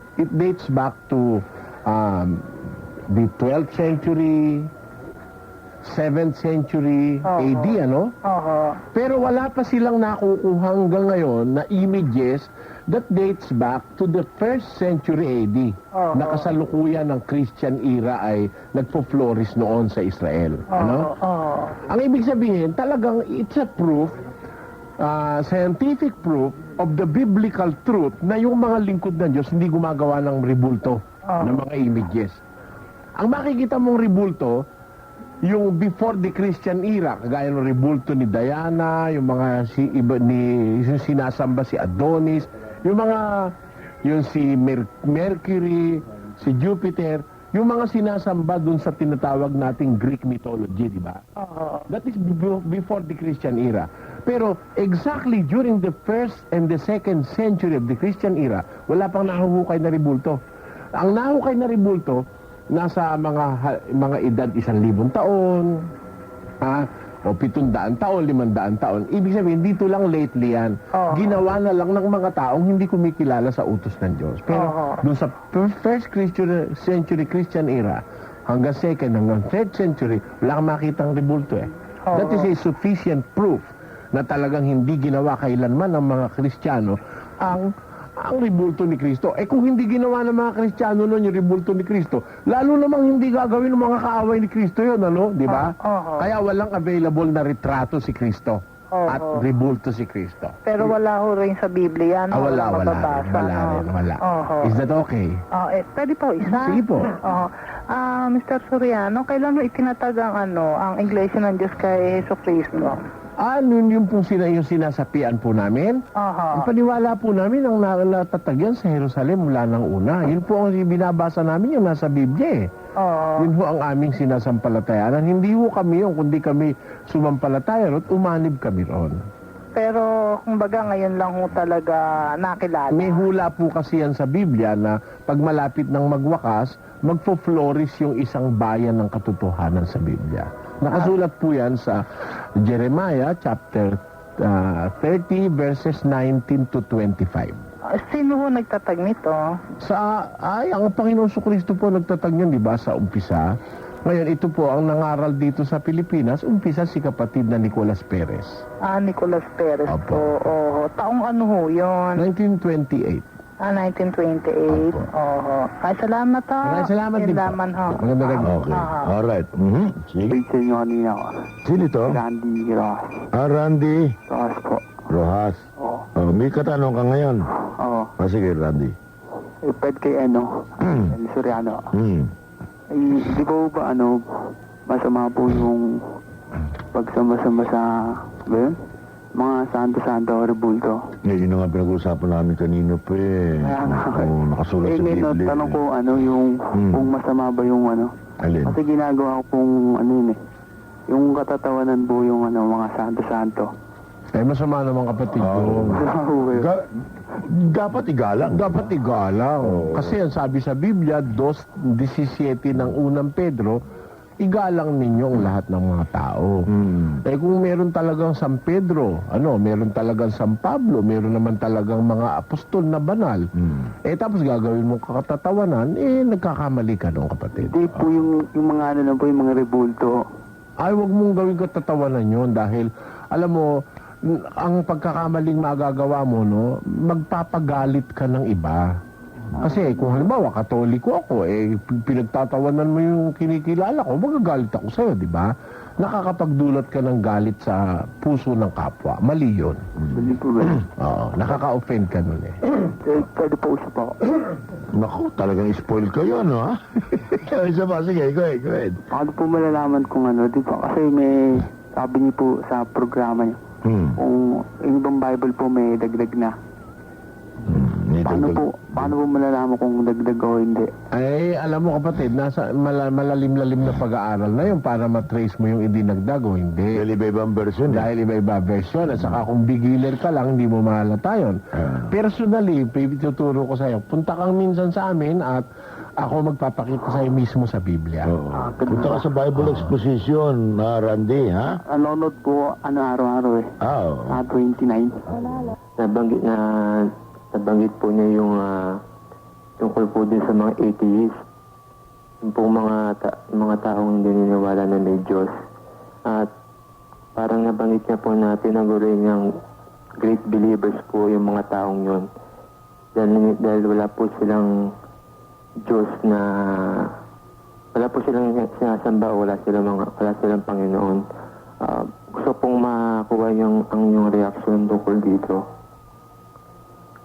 the 12th century, 7th century AD, ano? Oo. Pero wala pa silang nakukuha hanggang ngayon na images that dates back to the 1st century AD. Oo. Na kasalukuyan ng Christian era ay nagpo-flourish noon sa Israel. Ano? Oo. Ang ibig sabihin, talagang it's a proof, scientific proof of the biblical truth na yung mga lingkod ng Diyos hindi gumagawa ng rebulto ng mga images. Ang makikita mong rebulto, yung before the Christian era, kagaya ng rebulto ni Diana, yung mga yung sinasamba si Adonis, yung si Mercury, si Jupiter, yung mga sinasamba dun sa tinatawag nating Greek mythology, di ba? That is before the Christian era. Pero exactly during the 1st and the 2nd century of the Christian era, wala pang nahuhukay na rebulto. Ang nahukay na rebulto, nasa mga edad 1,000 taon, o 700 taon, 500 taon. Ibig sabihin, dito lang lately yan. Ginawa na lang ng mga taong hindi kumikilala sa utos ng Diyos. Pero doon sa first century Christian era, hanggang 2nd, hanggang 3rd century, wala kang makitang rebulto eh. That is a sufficient proof na talagang hindi ginawa kailanman ng mga Kristiyano ang rebulto ni Kristo. Eh kung hindi ginawa ng mga Kristiyano noon yung rebulto ni Kristo, lalo namang hindi gagawin ng mga kaaway ni Kristo yun, ano? Di ba? Kaya walang available na retrato si Kristo at rebulto si Kristo. Pero wala ho rin sa Biblia, no? Wala mababasa, rin. no? Is that okay? Pwede po, isa? Sige po. Mr. Soriano, kailan mo itinatag ang Iglesia ng Diyos kay Hesus Kristo? Yun pong yung sinasapian po namin. Ang paniwala po namin ang natatagyan sa Jerusalem mula ng una. Yun po ang binabasa namin yung nasa Biblia eh. Yun po ang aming sinasampalatayanan. Hindi po kami yun, kundi kami sumampalataya at umanib kami roon. Pero, kumbaga, ngayon lang ho talaga nakilala. May hula po kasi yan sa Biblia na pag malapit ng magwakas, magpo-flourish yung isang bayan ng katotohanan sa Biblia. Nakasulat po yan sa Jeremiah chapter 30 verses 19 to 25. Sino ho nagtatag nito? Ang Panginoon Kristo po nagtatag niyan, di ba, sa umpisa. Ngayon, ito po ang nangaral dito sa Pilipinas, umpisa si kapatid na Nicolas Perez. Nicolas Perez Opo. po. Taong ano ho yun? 1928. 1928. Ay, salamat ho. Maraming salamat din po. Kindaman ho. Maganda rin. Okay. Alright. Sige. Wait sa inyo kanina ko. Sino to? Randy Ross. Randy Ross po. Rojas. May katanong ka ngayon. Oo. Sige, Randy. Pwede kay El Soriano. Di ba masama po yung pagsama-sama sa, mga santo-santo o rebulto? Yun na nga pinag-uusapan namin kanina pa eh. Nakasulat sa ngayon, Biblia. tanong ko, kung masama ba yung Alin? Kasi ginagawa ko pong, yung katatawanan po yung mga santo-santo. Masama naman kapatid yun. Dapat igalang. Dapat igalang. Oo. Kasi ang sabi sa Biblia, 2:17 ng unang Pedro, igalang ninyo ang lahat ng mga tao. Kung meron talagang San Pedro, meron talagang San Pablo, meron naman talagang mga apostol na banal, tapos gagawin mong kakatatawanan, nagkakamali ka nung kapatid. Hindi po yung mga yung mga rebulto. Ay, wag mong gawin katatawanan yun dahil, alam mo, ang pagkakamaling magagawa mo, magpapagalit ka ng iba. Kasi kung halimbawa, Katoliko ako, pinagtatawanan mo yung kinikilala ko, magagalit ako sa'yo, di ba? Nakakapagdulot ka ng galit sa puso ng kapwa. Mali yun. Mali po ba? Oo, nakaka-offend ka nun eh. Pwede po usap ako. Naku, talagang spoil kayo, no, ha? Isa pa, sige, go ahead. Paano po malalaman kung ano, di ba? Kasi may sabi niyo po sa programa niyo, kung yung ibang Bible po may dagdag na. Paano po malalaman kung dagdag o hindi? Ay, alam mo kapatid, nasa malalim-lalim na pag-aaral na yun para matrace mo yung idinagdag o hindi. Dahil iba-ibang version, Dahil iba-iba version at saka kung beginner ka lang, hindi mo mahalata yun. Personally, tuturo ko sa'yo, punta kang minsan sa amin at ako magpapakita sa'yo mismo sa Biblia. Punta ka sa Bible Exposition, Randy, ha? Nanonood po araw-araw eh. Ah, 29. Nabanggit po niya yung tungkol po din sa mga atheist. Yung pong mga taong hindi niniwala na may Diyos. At parang nabanggit niya po na tinaguloy niyang great believers po yung mga taong yun. Dahil wala po silang Diyos na wala po silang sinasamba o wala silang Panginoon. Gusto pong makuha ang yung reaksyon tungkol dito.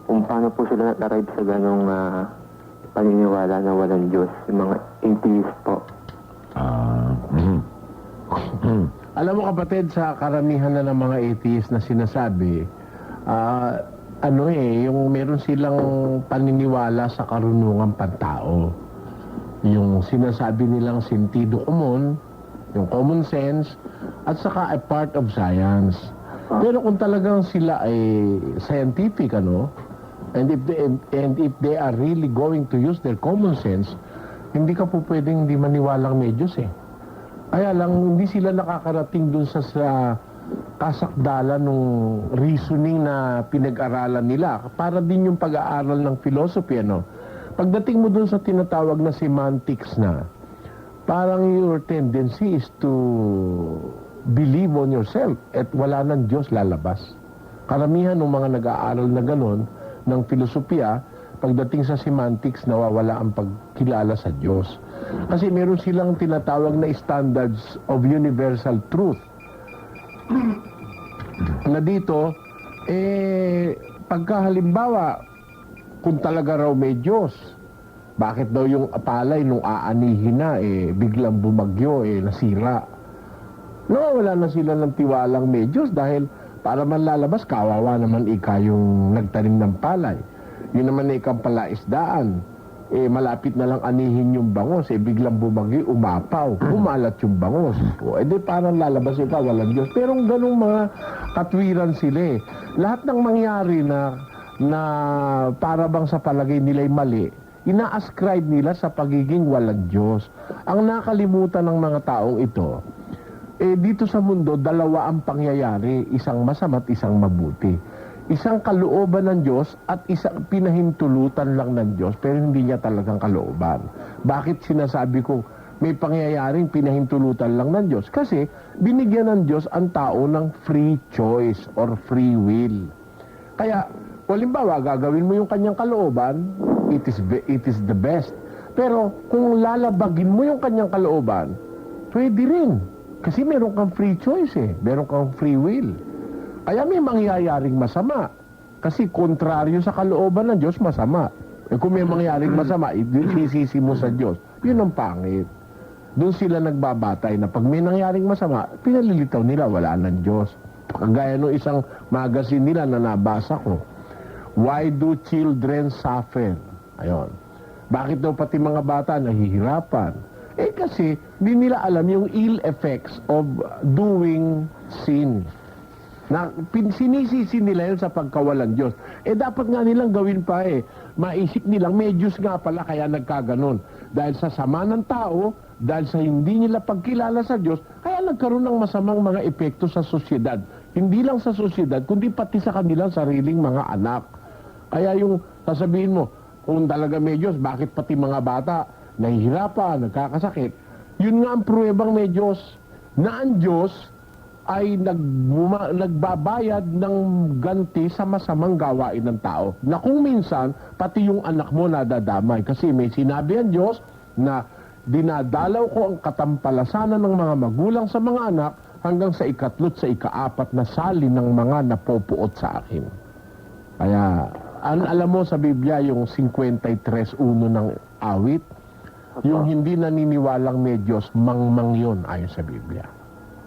Kung paano po sila na-arrive sa ganong paniniwala na walang Diyos, yung mga atheist po. Alam mo kapatid, sa karamihan na ng mga atheist na sinasabi, yung meron silang paniniwala sa karunungan pantao. Yung sinasabi nilang sentido común, yung common sense, at saka a part of science. Pero kung talagang sila ay scientific, and if they are really going to use their common sense, hindi ka po pwedeng hindi maniwalang may Diyos eh. Kaya lang, hindi sila nakakarating dun sa kasakdalan ng reasoning na pinag-aralan nila. Para din yung pag-aaral ng philosophy, Pagdating mo dun sa tinatawag na semantics na, parang your tendency is to believe on yourself at wala ng Diyos lalabas. Karamihan ng mga nag-aaral na ganon ng filosofiya, pagdating sa semantics, nawawala ang pagkilala sa Diyos. Kasi meron silang tinatawag na standards of universal truth. Na dito, pagka halimbawa, kung talaga raw may Diyos, bakit daw yung palay nung aanihin na, biglang bumagyo, nasira? No, wala na sila ng tiwalang may Diyos dahil para man lalabas, kawawa naman yung nagtanim ng palay. Yun naman ikang palaisdaan. Malapit na lang anihin yung bangos, biglang bumagyo, umapaw, umalat yung bangos. Di parang lalabas ikaw, walang Diyos. Pero ganung mga katwiran sila Lahat ng mangyari na para bang sa palagay nila'y mali, ina-ascribe nila sa pagiging walang Diyos. Ang nakalimutan ng mga taong ito, dito sa mundo, dalawa ang pangyayari, isang masama at isang mabuti. Isang kalooban ng Diyos at isang pinahintulutan lang ng Diyos, pero hindi niya talagang kalooban. Bakit sinasabi ko may pangyayaring pinahintulutan lang ng Diyos? Kasi binigyan ng Diyos ang tao ng free choice or free will. Kaya, halimbawa, gagawin mo yung kanyang kalooban, it is the best. Pero kung lalabagin mo yung kanyang kalooban, pwede rin. Kasi meron kang free choice meron kang free will. Kaya may mangyayaring masama. Kasi kontraryo sa kalooban ng Diyos, masama. Kung may mangyayaring masama, isisisi mo sa Diyos. Yun ang pangit. Doon sila nagbabatay na pag may nangyaring masama, pinalilitaw nila, wala ng Diyos. Kagaya nung isang magazine nila na nabasa ko. Why do children suffer? Ayon. Bakit daw pati mga bata nahihirapan? Kasi hindi nila alam yung ill effects of doing sin. Sinisisi nila yun sa pagkawalang Diyos. Dapat nga nilang gawin pa Maisip nilang may Diyos nga pala kaya nagkaganon. Dahil sa sama ng tao, dahil sa hindi nila pagkilala sa Diyos, kaya nagkaroon ng masamang mga epekto sa sosyedad. Hindi lang sa sosyedad, kundi pati sa kanilang sariling mga anak. Kaya yung sasabihin mo, kung talaga may Diyos, bakit pati mga bata nahihirapan, nagkakasakit? Yun nga ang pruwebang may Diyos, na ang Diyos ay nagbabayad ng ganti sa masamang gawain ng tao. Na kung minsan, pati yung anak mo nadadamay. Kasi may sinabi ang Diyos na dinadalaw ko ang katampalasanan ng mga magulang sa mga anak hanggang sa ikatlo't sa ikaapat na sali ng mga napopuot sa akin. Kaya, alam mo sa Biblia yung 53:1 ng awit, yung hindi naniniwalang may Diyos, mangmang yun ayon sa Biblia.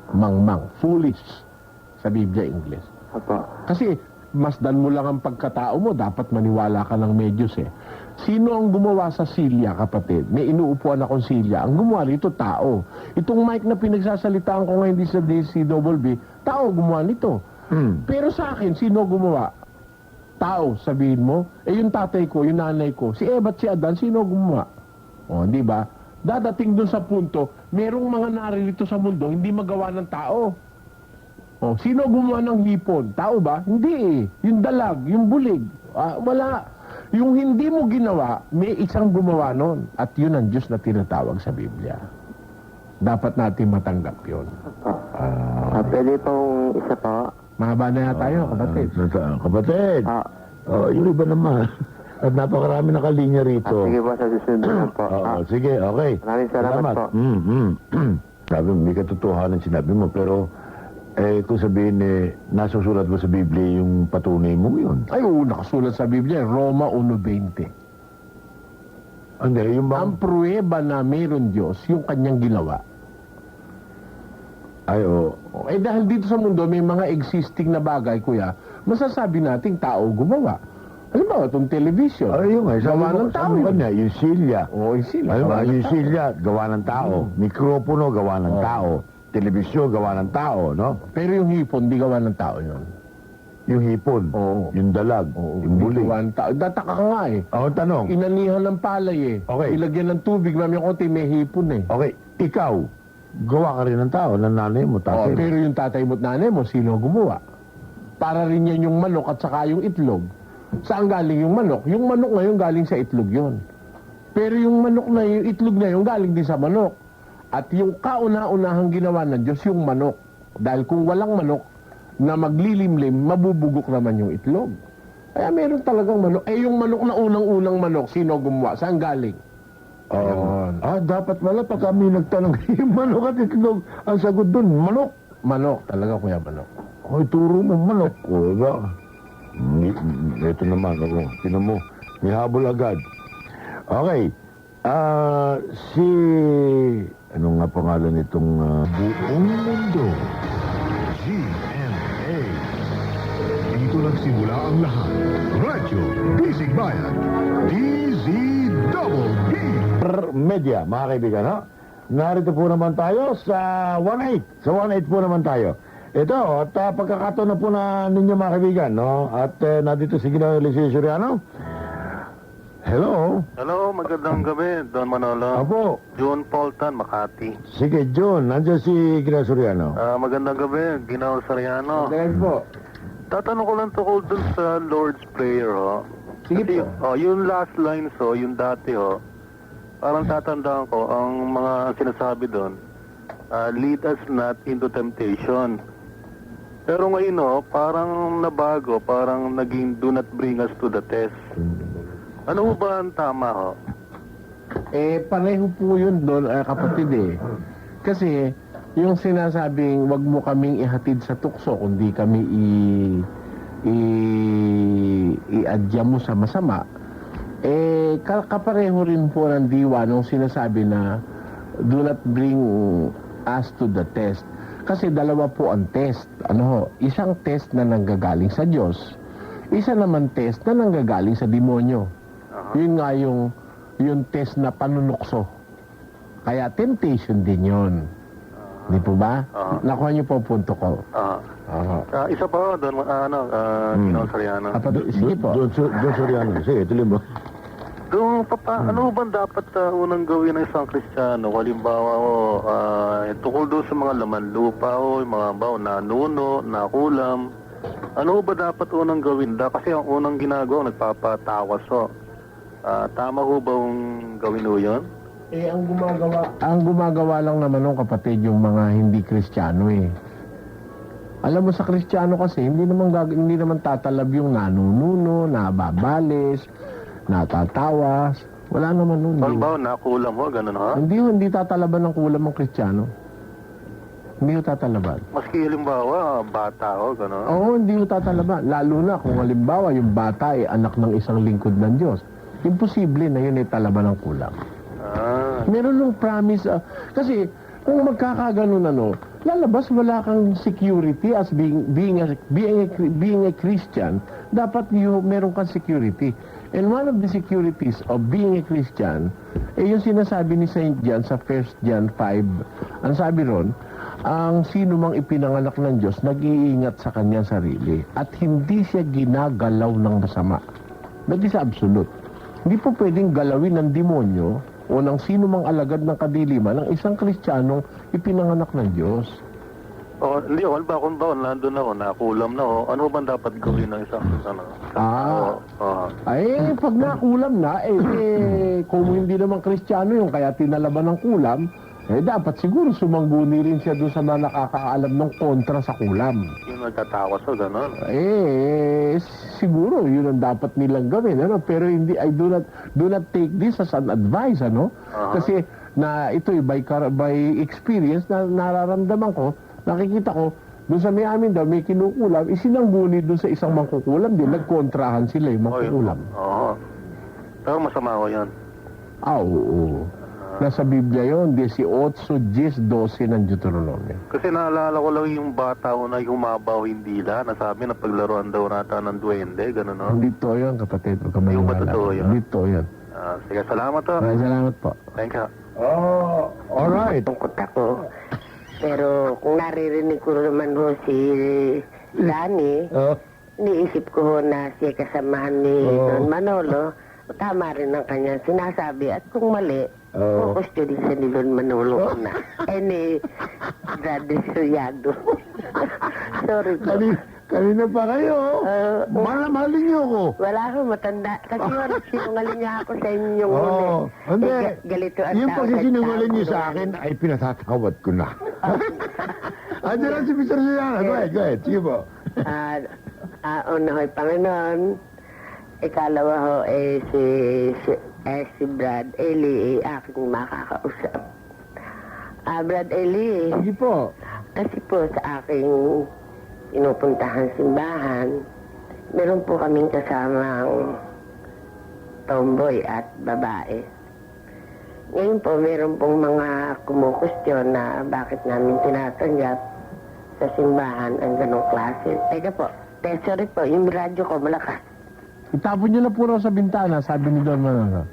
Mangmang, foolish sa Biblia English. Apo. Kasi masdan mo lang ang pagkatao mo, dapat maniwala ka ng may Diyos eh. Sino ang gumawa sa silya, kapatid? May inuupuan akong silya. Ang gumawa nito, tao. Itong mic na pinagsasalitaan ko ngayon sa DCWB, tao gumawa nito. Pero sa akin, sino gumawa? Tao, sabihin mo. Eh yung tatay ko, yung nanay ko, si Eva at si Adan, sino gumawa? O, di ba? Dadating dun sa punto, merong mga naririto sa mundo, hindi magawa ng tao. O, sino gumawa ng hipon? Tao ba? Hindi eh. Yung dalag, yung bulig. Wala. Yung hindi mo ginawa, may isang gumawa nun. At yun ang Diyos na tinatawag sa Biblia. Dapat natin matanggap yun. Pwede pong isa po. Mahaba na tayo, kapatid. Kapatid, yung iba naman. At napakarami nakalinya rito. Sige po, sa susunod na po. Sige, okay. Maraming salamat po. Sabi mo, may katotohanan sinabi mo, pero kung sabihin, nasusulat mo sa Biblia yung patunay mo yun. Ay, oo, nakasulat sa Biblia, Roma 1:20. Hindi, yung Ang pruweba na mayroon Diyos, yung kanyang ginawa. Ay, oo. Eh dahil dito sa mundo may mga existing na bagay, kuya, masasabi nating tao gumawa. Alam ba, itong television, Ay, yung gawa ng tao yun. Kanya, yung silya. Oo, yung silya. Alam mo, gawa ng yung tao. silya, gawa ng tao. Mikropono, gawa ng tao. Telebisyon, gawa ng tao, no? Pero yung hipon, di gawa ng tao yun. Yung hipon, Oo. yung dalag, Oo, yung di bulig. gawa ng tao. Dataka ka nga eh. Ako tanong, Inanihan ng palay eh. Okay. Ilagyan ng tubig, mami konti, may hipon eh. okay, ikaw, gawa ka rin ng tao, ng nanay mo, Oo, tatay mo. pero yung tatay mo at nanay mo, sino gumawa? Para rin yan yung manok at saka yung itlog. Saan galing yung manok? Yung manok ngayon galing sa itlog yon. Pero yung manok na yung itlog na yung galing din sa manok. At yung kauna-unahang ginawa ng Diyos yung manok. Dahil kung walang manok na maglilimlim, mabubugok naman yung itlog. Kaya meron talagang manok. Eh yung manok na unang-unang manok, sino gumawa? Saan galing? Ayun. Dapat pala pag kami nagtanong, yung manok at itlog, ang sagot dun, manok. Manok, talaga kuya manok. Ay, turo mo, manok. O, ba? Ito naman, ako. Tinan mo, may habol agad. Okay. Si... Ano nga pangalan nitong... Buong mundo. GMA. Dito nagsimula ang lahat. Radyo Bisig Bayan. DZBB. Media, mga kaibigan, no? Narito po naman tayo sa 1-8. Sa 1-8 po naman tayo. Ito, at pagkakataon na po na ninyo mga kaibigan, no? At nandito si Ginoong Eliseo Soriano. Hello? Hello, magandang gabi, Don Manolo. Apo. John Paultan, Makati. Sige, John. Nandiyan si Ginoong Soriano. Magandang gabi, Ginoong Soriano. Dahil po. Tatanong ko lang tungkol dun sa Lord's Prayer, ho. Sige Kasi, po. yung last lines, ho, yung dati, ho, parang tatandaan ko, ang mga sinasabi doon, lead us not into temptation. Pero ngayon, ho, parang nabago, parang naging do not bring us to the test. Ano ba ang tama, ho? Eh, pareho po yun doon, kapatid eh. Kasi, yung sinasabing, wag mo kaming ihatid sa tukso, kundi kami i-adya mo sa masama, eh, kapareho rin po ng diwa nung sinasabi na, do not bring us to the test. Kasi dalawa po ang test. Ano ho? Isang test na nanggagaling sa Diyos, isa naman test na nanggagaling sa demonyo. Yun nga yung test na panunukso. Kaya temptation din yun. Di po ba? Nakuha niyo po ang punto ko. Isa pa, Don, Ginoong Soriano. Sige po. John Soriano. Sige, tuloy mo. Ano ba dapat unang gawin ng isang Kristiyano? Halimbawa, tukol doon sa mga laman lupa, yung mga nanuno, nakulam. Ano ba dapat unang gawin? Kasi ang unang ginagawa, nagpapatawas, ho. Tama ho ba ang gawin ho yun? Eh, ang gumagawa lang naman ng kapatid yung mga hindi Kristiyano eh. Alam mo sa Kristiyano kasi, hindi naman tatalab yung nanununo, nababalis, natatawas. Wala naman nun. Halimbawa, nakulam ho, ganun ha? Hindi tatalaban ng kulam ang Kristiyano. Hindi ho tatalaban. Maski halimbawa, bata ho, ganun. Oo, hindi ho tatalaban. Lalo na kung halimbawa yung bata ay anak ng isang lingkod ng Diyos. Imposible na yun ay talaban ng kulam. Meron nung promise. Kasi kung magkakaganon lalabas wala kang security as being a Christian. Dapat meron kang security. And one of the securities of being a Christian, yung sinasabi ni St. John sa 1 John 5, ang sabi ron, ang sino mang ipinanganak ng Diyos, nag-iingat sa kanyang sarili at hindi siya ginagalaw ng masama. That is absolute. Hindi po pwedeng galawin ng demonyo o ng sino mang alagad ng kadiliman ng isang Kristiyanong ipinanganak ng Diyos. Hindi ho, halimbawa kung baon, nandun ako, nakulam na ho, ano ba dapat gawin ng isang ano? Ay, pag nakulam na, kung hindi naman Kristiyano yung kaya tinalaban ng kulam, dapat siguro sumangguni rin siya doon sa mga nakakaalam ng kontra sa kulam. Yung nagtatawas ho, ganun. Siguro yun ang dapat nilang gawin, ano? Pero hindi, I do not take this as an advice, ano? Kasi ito'y by experience na nararamdaman ko, nakikita ko, doon sa may amin daw, may kinukulam, isinangguni doon sa isang mangkukulam din, nagkontrahan sila yung mangkukulam. Oo. Pero masama ho yan. Oo. Nasa Biblia yun, 18:10-12 ng Deuteronomio. Kasi naalala ko lang yung bata ho na humabaw hindi la, nasabi na paglaruan daw nata ng duwende, gano'n no? Hindi to yun, kapatid. Huwag ka Yung maniwala. totoo yun? Hindi to yun. Sige, salamat ho. Maraming salamat po. Thank you. Alright. Tungkot ako. Pero kung naririnig ko naman ho si Lani, iniisip ko ho na siya kasamahan ni Don Manolo, tama rin ang kanyang sinasabi. At kung mali, kukusto din sa ni Don Manolo ko na. Ni Brother Suyado. Sorry po. Kanina pa kayo. Mahalin niyo ako. Wala akong matanda. Kasi wala sinungaling niya ako sa inyong Hindi. galito at Yung tao pagsisinungaling niyo tao. sa akin ay pinatatawad ko na. Andiyan lang si Mr. Suyana. Go ahead. Sige po. Una ho'y Panginoon, ikalawa ho si Brad Eli aking makakausap. Brad Eli, Sige po. kasi po sa aking inupuntahan simbahan, meron po kaming kasamang tomboy at babae. Ngayon po, meron pong mga kumukustyon na bakit namin tinatanggap sa simbahan ang ganong klase. Teka po, sorry po, yung radyo ko malakas. Itapon niyo na po raw sa bintana, sabi ni Don Manolo.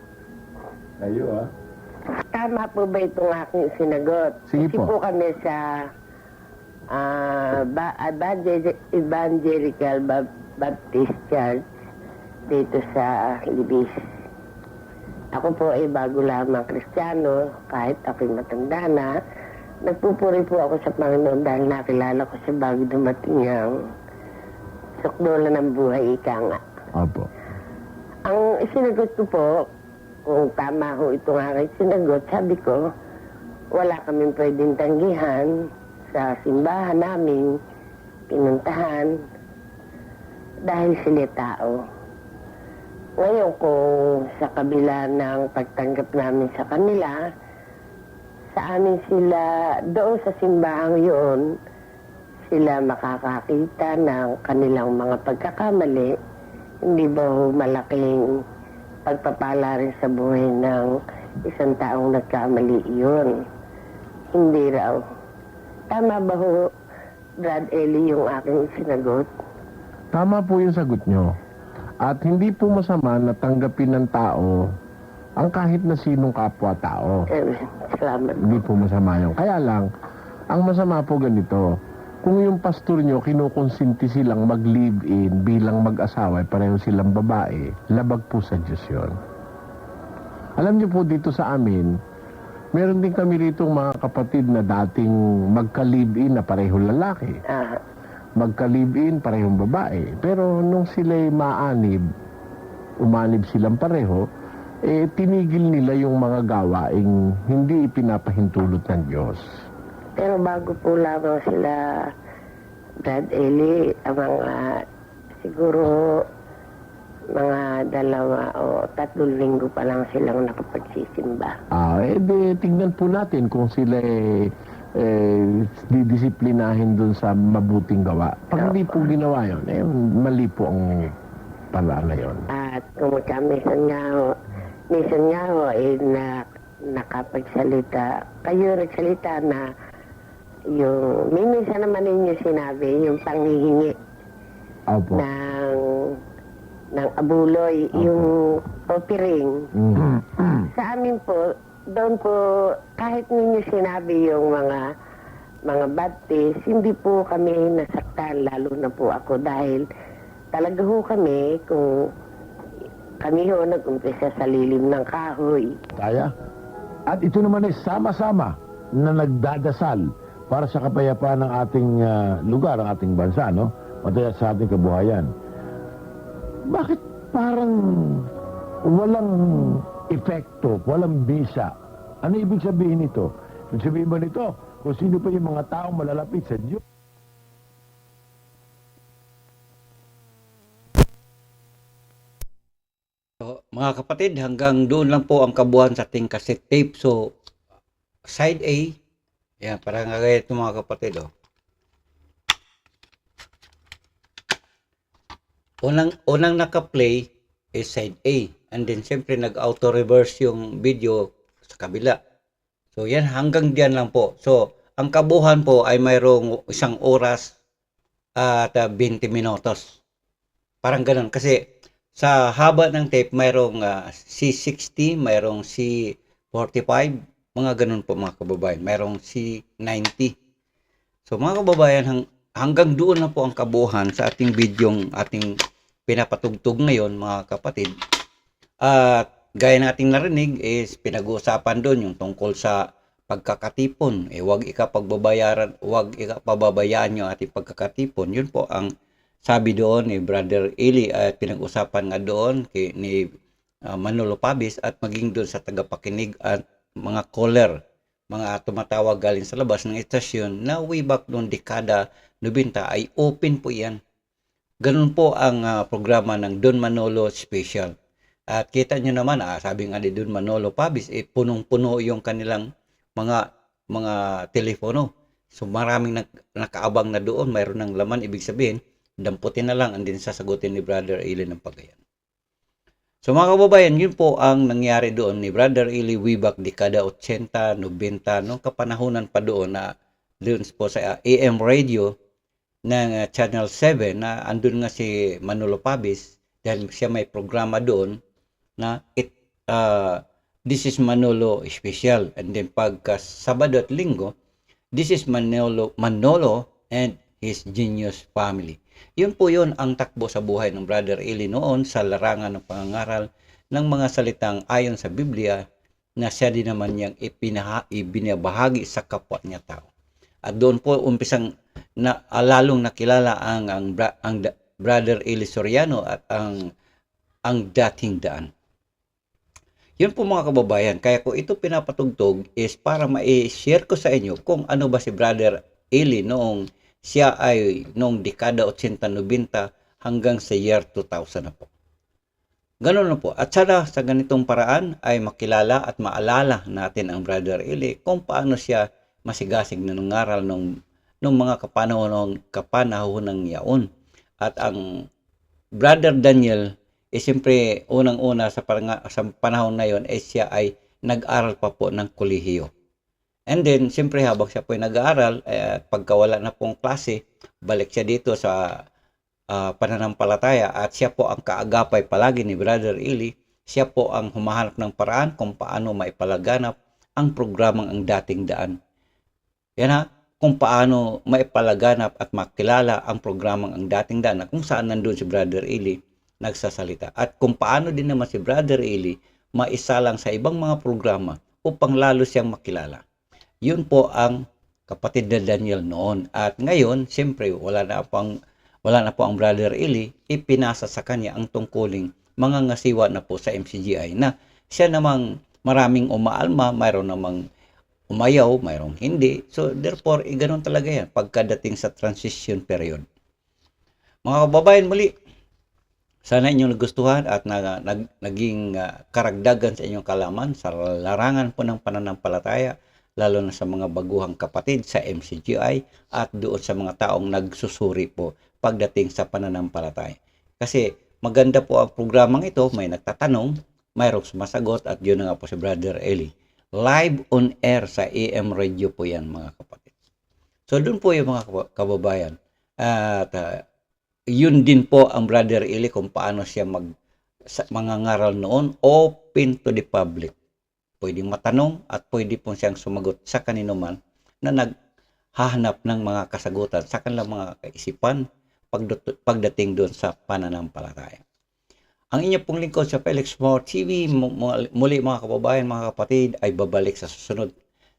Tama po ba itong aking sinagot? Sige Kasi po. po kami sa Evangelical Baptist Church dito sa Libis. Ako po ay bago lamang Kristiyano, kahit ako'y matanda na. Nagpupuri po ako sa Panginoon dahil nakilala ko siya bago dumating ang sukdulan ng buhay, ika nga. Opo. Ang sinagot ko po, kung tama ho itong aking sinagot, sabi ko, wala kaming pwedeng tanggihan sa simbahan namin, pinuntahan, dahil sila tao. Ngayon kung sa kabila ng pagtanggap namin sa kanila, sa amin sila, doon sa simbahang yun, sila makakakita ng kanilang mga pagkakamali, hindi ba ho malaking pagpapala rin sa buhay ng isang taong nagkamali yun? Hindi raw. Tama ba ho, Brad Eli, yung aking sinagot? Tama po yung sagot nyo. At hindi po masama na tanggapin ng tao ang kahit na sinong kapwa-tao. Salamat. Hindi po masama yun. Kaya lang, ang masama po ganito, kung yung pastor nyo kinukonsinti silang mag-live-in bilang mag-asawa, pareho silang babae, labag po sa Diyos yun. Alam nyo po dito sa amin, meron din kami rito mga kapatid na dating magka-live-in na pareho lalaki. Magka-live-in, parehong babae. Pero nung sila'y umanib silang pareho, tinigil nila yung mga gawaing hindi ipinapahintulot ng Diyos. Pero bago po lamang sila Brad Eli, siguro mga 2 o 3 linggo pa lang silang nakapagsisimba. Tignan po natin kung sila didisiplinahin dun sa mabuting gawa. Pag hindi po ginawa yun, mali po ang paraan na yun. At kung minsan nga ho, nakapagsalita, kayo nagsalita na yung, minsan naman ninyo sinabi, yung panghihingi Opo. ng abuloy, yung offering. Sa amin po, doon po, kahit ninyo sinabi yung mga baptist, hindi po kami nasaktan, lalo na po ako, dahil talaga ho kami, kung kami ho nag-umpisa sa lilim ng kahoy. Kaya? At ito naman ay sama-sama na nagdadasal para sa kapayapaan ng ating lugar, ang ating bansa, no? Mataya sa ating kabuhayan. Bakit parang walang epekto, walang bisa? Ano ibig sabihin nito? Ibig sabihin ba nito, kung sino pa yung mga taong malalapit sa Diyos? So, mga kapatid, hanggang doon lang po ang kabuuan sa ating cassette tape. So, side A, yan, parang kagaya ito mga kapatid, oh. Unang naka-play is side A. And then, siyempre, nag-auto reverse yung video sa kabila. So, yan, hanggang diyan lang po. So, ang kabuuan po ay mayroong 1 oras at 20 minutos. Parang ganun. Kasi, sa haba ng tape, mayroong C60, mayroong C45, mga ganun po mga kababayan. Mayroong C90. So, mga kababayan, hanggang doon na po ang kabuuan sa ating bidyong ating pinapatugtog ngayon, mga kapatid. At gaya nating narinig is pinag-uusapan doon yung tungkol sa pagkakatipon. Huwag pababayaan yung ating pagkakatipon. Yun po ang sabi doon ni Brother Eli at pinag-usapan nga doon ni Manolo Pabis at maging doon sa tagapakinig at mga caller, mga tumatawag galing sa labas ng estasyon na way back noong dekada 90 ay open po yan. Ganun po ang programa ng Don Manolo Special. At kita nyo naman, sabi nga ni Don Manolo Pabis, punong-puno yung kanilang mga telepono. So maraming nakaabang na doon, mayroon ng laman, ibig sabihin, damputin na lang and then sasagutin ni Brother Eli ng pagayan. So mga kababayan, yun po ang nangyari doon ni Brother Eli way back dekada 80, 90, nung kapanahunan pa doon na doon po sa AM radio ng Channel 7 na andun nga si Manolo Pabis dahil siya may programa doon na This is Manolo Special. And then pagka Sabado at Linggo, This is Manolo and his Genius Family. Yun po yun ang takbo sa buhay ng Brother Eli noon sa larangan ng pangangaral ng mga salitang ayon sa Biblia na siya din naman niyang ibinabahagi sa kapwa niya tao. At doon po umpisang lalong nakilala ang Brother Eli Soriano at ang dating daan. Yun po mga kababayan, kaya ko ito pinapatugtog is para ma-share ko sa inyo kung ano ba si Brother Eli noong siya ay noong dekada 80-90 hanggang sa year 2000 na po. Ganun na po. At sana sa ganitong paraan ay makilala at maalala natin ang Brother Eli kung paano siya masigasig na nangaral nung mga kapanahon ng yaon. At ang Brother Daniel siyempre unang-una sa panahon na yon siya ay nag-aral pa po ng kolehiyo. And then, siyempre habang siya po ay nag-aaral, pagkawala na pong klase, balik siya dito sa pananampalataya at siya po ang kaagapay palagi ni Brother Eli. Siya po ang humahanap ng paraan kung paano maipalaganap ang programang Ang Dating Daan. Yan kung paano maipalaganap at makilala ang programang Ang Dating Daan na kung saan nandun si Brother Eli nagsasalita. At kung paano din naman si Brother Eli maisalang sa ibang mga programa upang lalo siyang makilala. Yun po ang kapatid na Daniel noon. At ngayon, siyempre, wala na po ang Brother Eli, ipinasa sa kanya ang tungkuling mga ngasiwa na po sa MCGI na siya namang maraming umaalma, mayroon namang umayaw, mayroong hindi. So therefore, ganun talaga yan pagkadating sa transition period. Mga kababayan, muli, sana inyong nagustuhan at naging karagdagan sa inyong kalaman sa larangan po ng pananampalataya, lalo na sa mga baguhang kapatid sa MCGI at doon sa mga taong nagsusuri po pagdating sa pananampalataya. Kasi maganda po ang programang ito, may nagtatanong, mayroong sumasagot, at yun na nga po si Brother Eli. Live on air sa AM radio po yan, mga kapatid. So doon po yung mga kababayan. At yun din po ang Brother Eli kung paano siya mangangaral noon, open to the public. Pwedeng matanong at pwede po siyang sumagot sa kanino man na naghahanap ng mga kasagutan sa kanilang mga kaisipan pagdating doon sa pananampalataya. Ang inyo pong lingkod sa Felix Moore TV, muli mga kababayan, mga kapatid, ay babalik sa susunod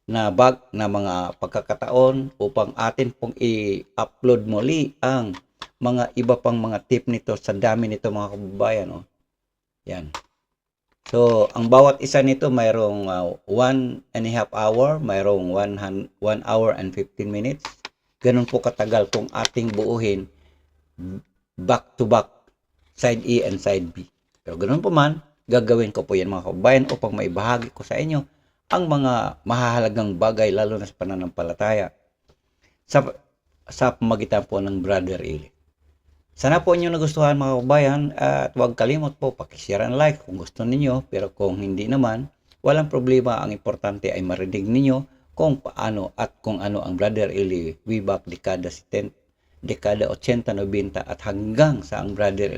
na mga pagkakataon upang atin pong i-upload muli ang mga iba pang mga tip nito sa dami nito, mga kababayan. Oh. Yan. So, ang bawat isa nito mayroong 1.5 hour, mayroong 1 hour and 15 minutes. Ganun po katagal kung ating buuhin back to back, side A and side B. Pero ganun po man, gagawin ko po yan, mga kababayan, upang maibahagi ko sa inyo ang mga mahahalagang bagay, lalo na sa pananampalataya sa pamagitan po ng Brother Eli. Sana po inyo nagustuhan, mga kababayan, at huwag kalimot po pakishare and like kung gusto ninyo, pero kung hindi naman, walang problema. Ang importante ay marinig ninyo kung paano at kung ano ang Brother Eli way back dekada 80, 90 at hanggang sa ang Brother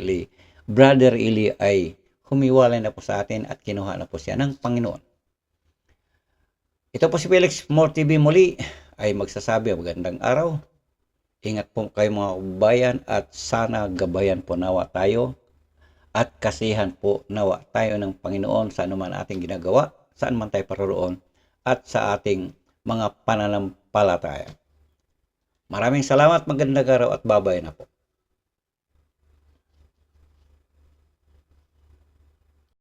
Eli ay humiwalay na po sa atin at kinuha na po siya ng Panginoon. Ito po si Felix Moore TV, muli ay magsasabi magandang araw. Ingat po kayo, mga kababayan, at sana gabayan po nawa tayo at kasihan po nawa tayo ng Panginoon sa anuman ating ginagawa, saan man tayo paroroon, at sa ating mga pananampalataya. Maraming salamat, magandang araw at babay na po.